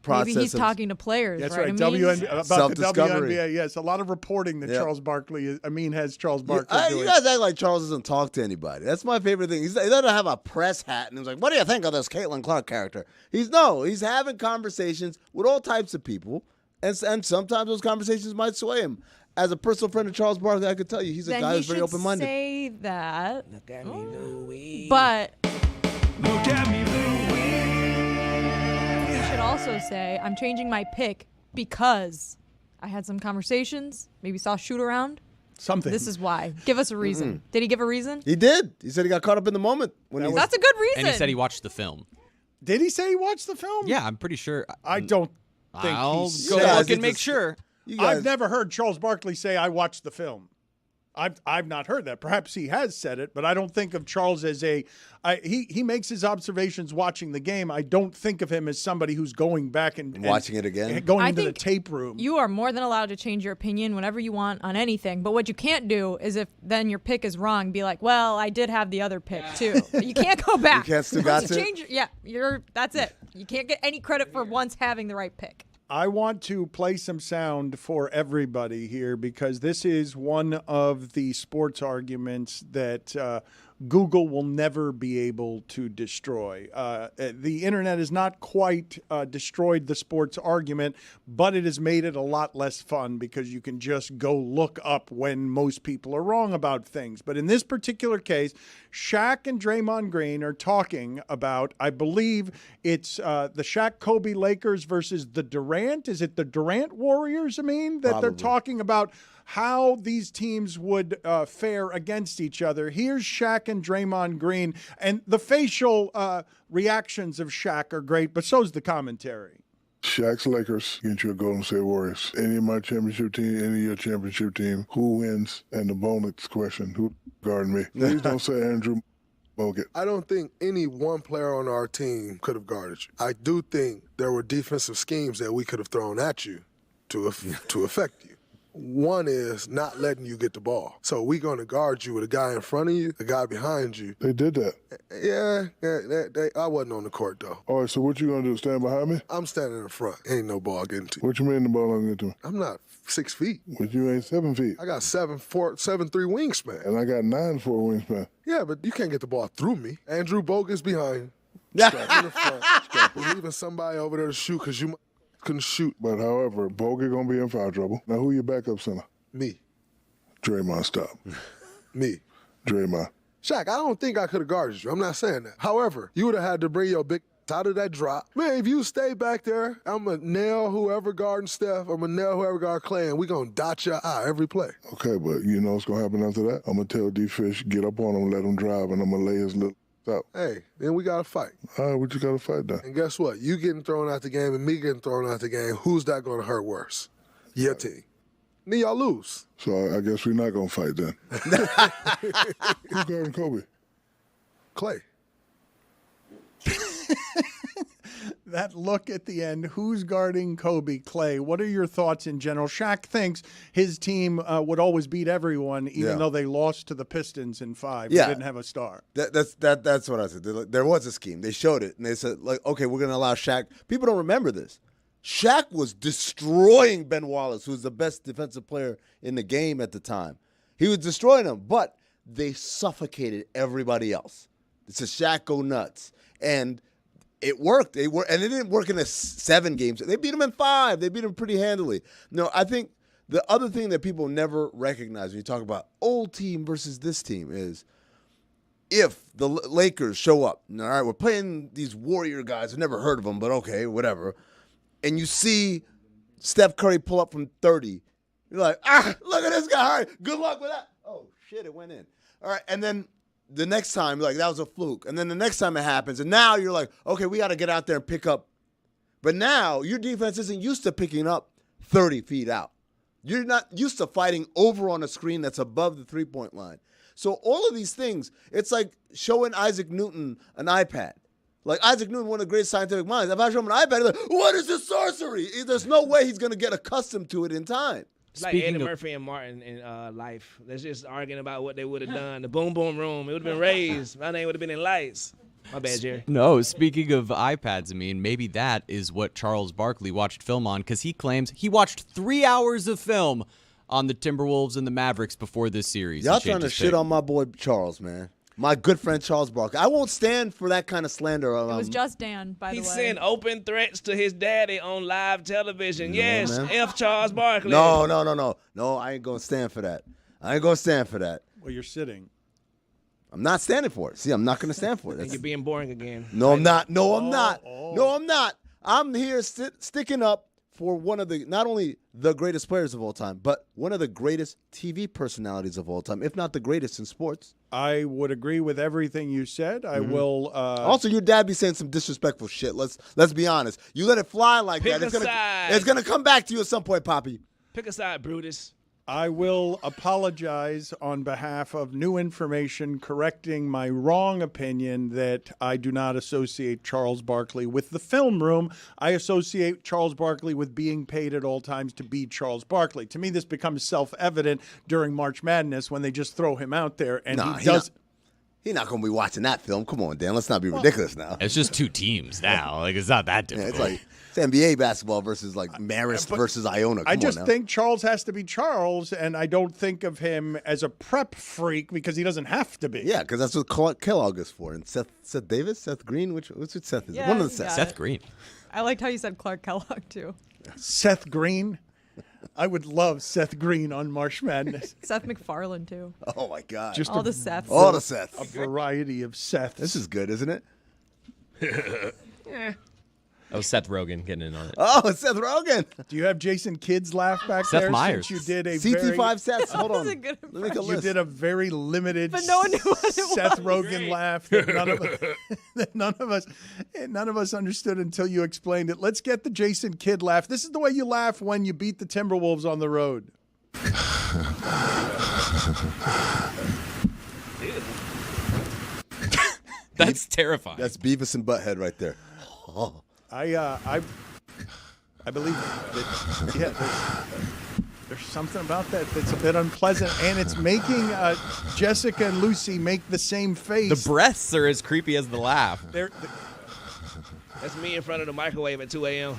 process. Maybe he's talking to players. That's right. About the Self-discovery. WNBA. Yes, a lot of reporting that Charles Barkley has Charles Barkley doing. You guys act like Charles doesn't talk to anybody. That's my favorite thing. He doesn't have a press hat, and he's like, "What do you think of this Caitlin Clark character?" He's having conversations with all types of people, and sometimes those conversations might sway him. As a personal friend of Charles Barkley, I could tell you he's a guy who's very open-minded. Say that. Look at me, Louie. But look at me, Louie. You should also say, I'm changing my pick because I had some conversations, maybe saw a shoot around. Something. This is why. Give us a reason. Did he give a reason? He did. He said he got caught up in the moment. That's a good reason. And he said he watched the film. Did he say he watched the film? Yeah, I'm pretty sure. I don't think I'll he go said look and make sure. I've never heard Charles Barkley say, I watched the film. I've not heard that. Perhaps he has said it, but I don't think of Charles as he makes his observations watching the game. I don't think of him as somebody who's going back and watching it again, going into the tape room. You are more than allowed to change your opinion whenever you want on anything. But what you can't do is if then your pick is wrong, be like, well, I did have the other pick too. You can't go back. You can't Stugotz it? That's it. You can't get any credit for once having the right pick. I want to play some sound for everybody here because this is one of the sports arguments that Google will never be able to destroy. The internet has not quite destroyed the sports argument, but it has made it a lot less fun because you can just go look up when most people are wrong about things. But in this particular case, Shaq and Draymond Green are talking about, I believe it's the Shaq-Kobe Lakers versus the Durant. Is it the Durant Warriors, that Probably. They're talking about how these teams would fare against each other. Here's Shaq and Draymond Green, and the facial reactions of Shaq are great, but so's the commentary. Shaq's Lakers against your Golden State Warriors. Any of my championship team, any of your championship team, who wins? And the bonus question, who guarding me? Please don't say Andrew Bogut. I don't think any one player on our team could have guarded you. I do think there were defensive schemes that we could have thrown at you to affect you. One is not letting you get the ball. So we're going to guard you with a guy in front of you, a guy behind you. They did that. Yeah, I wasn't on the court, though. All right, so what you going to do, stand behind me? I'm standing in front. Ain't no ball getting to you. What you mean the ball don't get to me? I'm not 6 feet. But you ain't 7 feet. I got 7'3" wingspan. And I got 9'4" wingspan. Yeah, but you can't get the ball through me. Andrew Bogut's behind. Strap in the front. We're leaving somebody over there to shoot because you couldn't shoot. But however, Bogut going to be in foul trouble. Now, who your backup center? Me. Draymond, stop. Me. Draymond. Shaq, I don't think I could have guarded you. I'm not saying that. However, you would have had to bring your big out of that drop. Man, if you stay back there, I'm going to nail whoever guarding Steph. I'm going to nail whoever guarding Clay, and we're going to dot your eye every play. Okay, but you know what's going to happen after that? I'm going to tell D-Fish, get up on him, let him drive, and I'm going to lay his little out. Hey, then we got to fight. All right, what you got to fight then? And guess what? You getting thrown out the game and me getting thrown out the game, who's that going to hurt worse? Your team. Me, y'all lose. So I guess we're not going to fight then. Who's guarding Kobe? Clay. That look at the end, who's guarding Kobe? Clay. What are your thoughts in general? Shaq thinks his team would always beat everyone, even though they lost to the Pistons in 5. Yeah. They didn't have a star. That's what I said. There was a scheme. They showed it, and they said, like, okay, we're going to allow Shaq. People don't remember this. Shaq was destroying Ben Wallace, who was the best defensive player in the game at the time. He was destroying him, but they suffocated everybody else. It says Shaq go nuts. And it worked. And it didn't work in 7 games. They beat them in 5. They beat them pretty handily. No, I think the other thing that people never recognize when you talk about old team versus this team is if the Lakers show up, all right, we're playing these Warrior guys. I've never heard of them, but okay, whatever. And you see Steph Curry pull up from 30. You're like, look at this guy. All right, good luck with that. Oh, shit, it went in. All right, and then the next time, you're like, that was a fluke. And then the next time it happens, and now you're like, okay, we got to get out there and pick up. But now your defense isn't used to picking up 30 feet out. You're not used to fighting over on a screen that's above the three-point line. So all of these things, it's like showing Isaac Newton an iPad. Like Isaac Newton, one of the greatest scientific minds. If I show him an iPad, he's like, what is this sorcery? There's no way he's going to get accustomed to it in time. It's like Eddie Murphy and Martin in Life. They're just arguing about what they would have done. The boom, boom room. It would have been raised. My name would have been in lights. My bad, Jerry. No, speaking of iPads, I mean, maybe that is what Charles Barkley watched film on, because he claims he watched 3 hours of film on the Timberwolves and the Mavericks before this series. Y'all trying to shit on my boy Charles, man. My good friend Charles Barkley. I won't stand for that kind of slander. It was just Dan, by the way. He sent open threats to his daddy on live television. Yes, man. F. Charles Barkley. No, I ain't going to stand for that. Well, you're sitting. I'm not standing for it. See, I'm not going to stand for it. You're being boring again. No, I'm not. No, I'm not. I'm here sticking up for one of the, not only the greatest players of all time, but one of the greatest TV personalities of all time, if not the greatest in sports. I would agree with everything you said. I will. Also, your dad be saying some disrespectful shit. Let's be honest. You let it fly like that, it's gonna come back to you at some point, Poppy. Pick a side, Brutus. I will apologize on behalf of New Information, correcting my wrong opinion that I do not associate Charles Barkley with the film room. I associate Charles Barkley with being paid at all times to be Charles Barkley. To me, this becomes self-evident during March Madness when they just throw him out there and he does. He's not going to be watching that film. Come on, Dan. Let's not be ridiculous now. It's just 2 teams now. Like, it's not that difficult. It's like it's NBA basketball versus like Marist versus Iona. I just think Charles has to be Charles, and I don't think of him as a prep freak because he doesn't have to be. Yeah, because that's what Kellogg is for. And Seth Davis, Seth Green, which Seth is? Yeah, one of the Seths. Seth Green. I liked how you said Clark Kellogg, too. Seth Green? I would love Seth Green on March Madness. Seth MacFarlane, too. Oh, my God. Just all the Seths. All the Seths. A variety of Seths. This is good, isn't it? Oh, Seth Rogen getting in on it. Oh, Seth Rogen. Do you have Jason Kidd's laugh back Seth there? Myers. Since you did a CT5 Seths. Hold on. That's a good Let me make a You list. did a very limited But no one knew what it Seth was. Rogen laugh that none of us understood until you explained it. Let's get the Jason Kidd laugh. This is the way you laugh when you beat the Timberwolves on the road. That's terrifying. That's Beavis and Butthead right there. Oh. I believe that there's something about that that's a bit unpleasant, and it's making Jessica and Lucy make the same face. The breaths are as creepy as the laugh. That's me in front of the microwave at 2 a.m.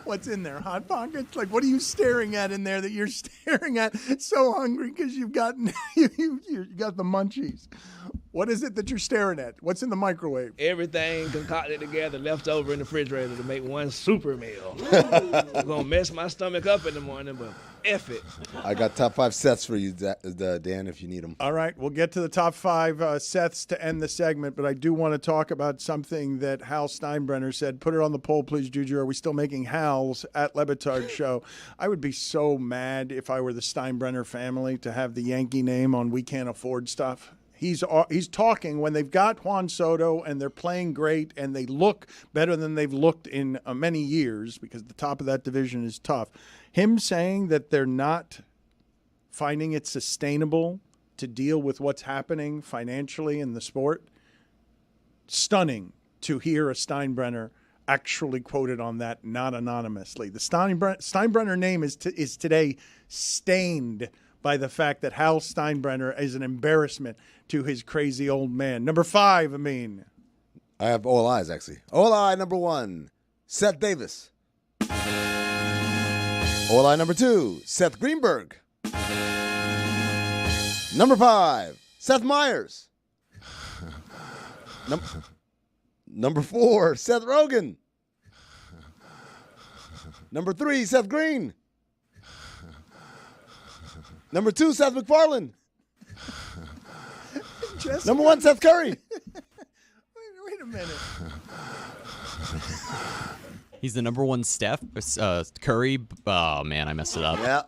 What's in there? Hot Pockets? Like, what are you staring at in there that you're staring at so hungry because you've gotten you got the munchies? What is it that you're staring at? What's in the microwave? Everything concocted together, left over in the refrigerator to make one super meal. I'm going to mess my stomach up in the morning, but F it. I got top 5 sets for you, Dan, if you need them. All right, we'll get to the top 5 Seths to end the segment, but I do want to talk about something that Hal Steinbrenner said. Put it on the poll, please, Juju. Are we still making Hal's at Le Batard Show? I would be so mad if I were the Steinbrenner family to have the Yankee name on We Can't Afford Stuff. He's talking when they've got Juan Soto and they're playing great and they look better than they've looked in many years because the top of that division is tough. Him saying that they're not finding it sustainable to deal with what's happening financially in the sport, stunning to hear a Steinbrenner actually quoted on that, not anonymously. The Steinbrenner name is today stained by the fact that Hal Steinbrenner is an embarrassment to his crazy old man. Number 5, Amin. I have all eyes, actually. All eye number 1, Seth Davis. All eye number 2, Seth Greenberg. Number 5, Seth Myers. Number 4, Seth Rogen. Number 3, Seth Green. Number 2, Seth MacFarlane. Number 1, Seth Curry. Wait a minute. He's the number 1 Steph. Curry. Oh, man, I messed it up. Yeah.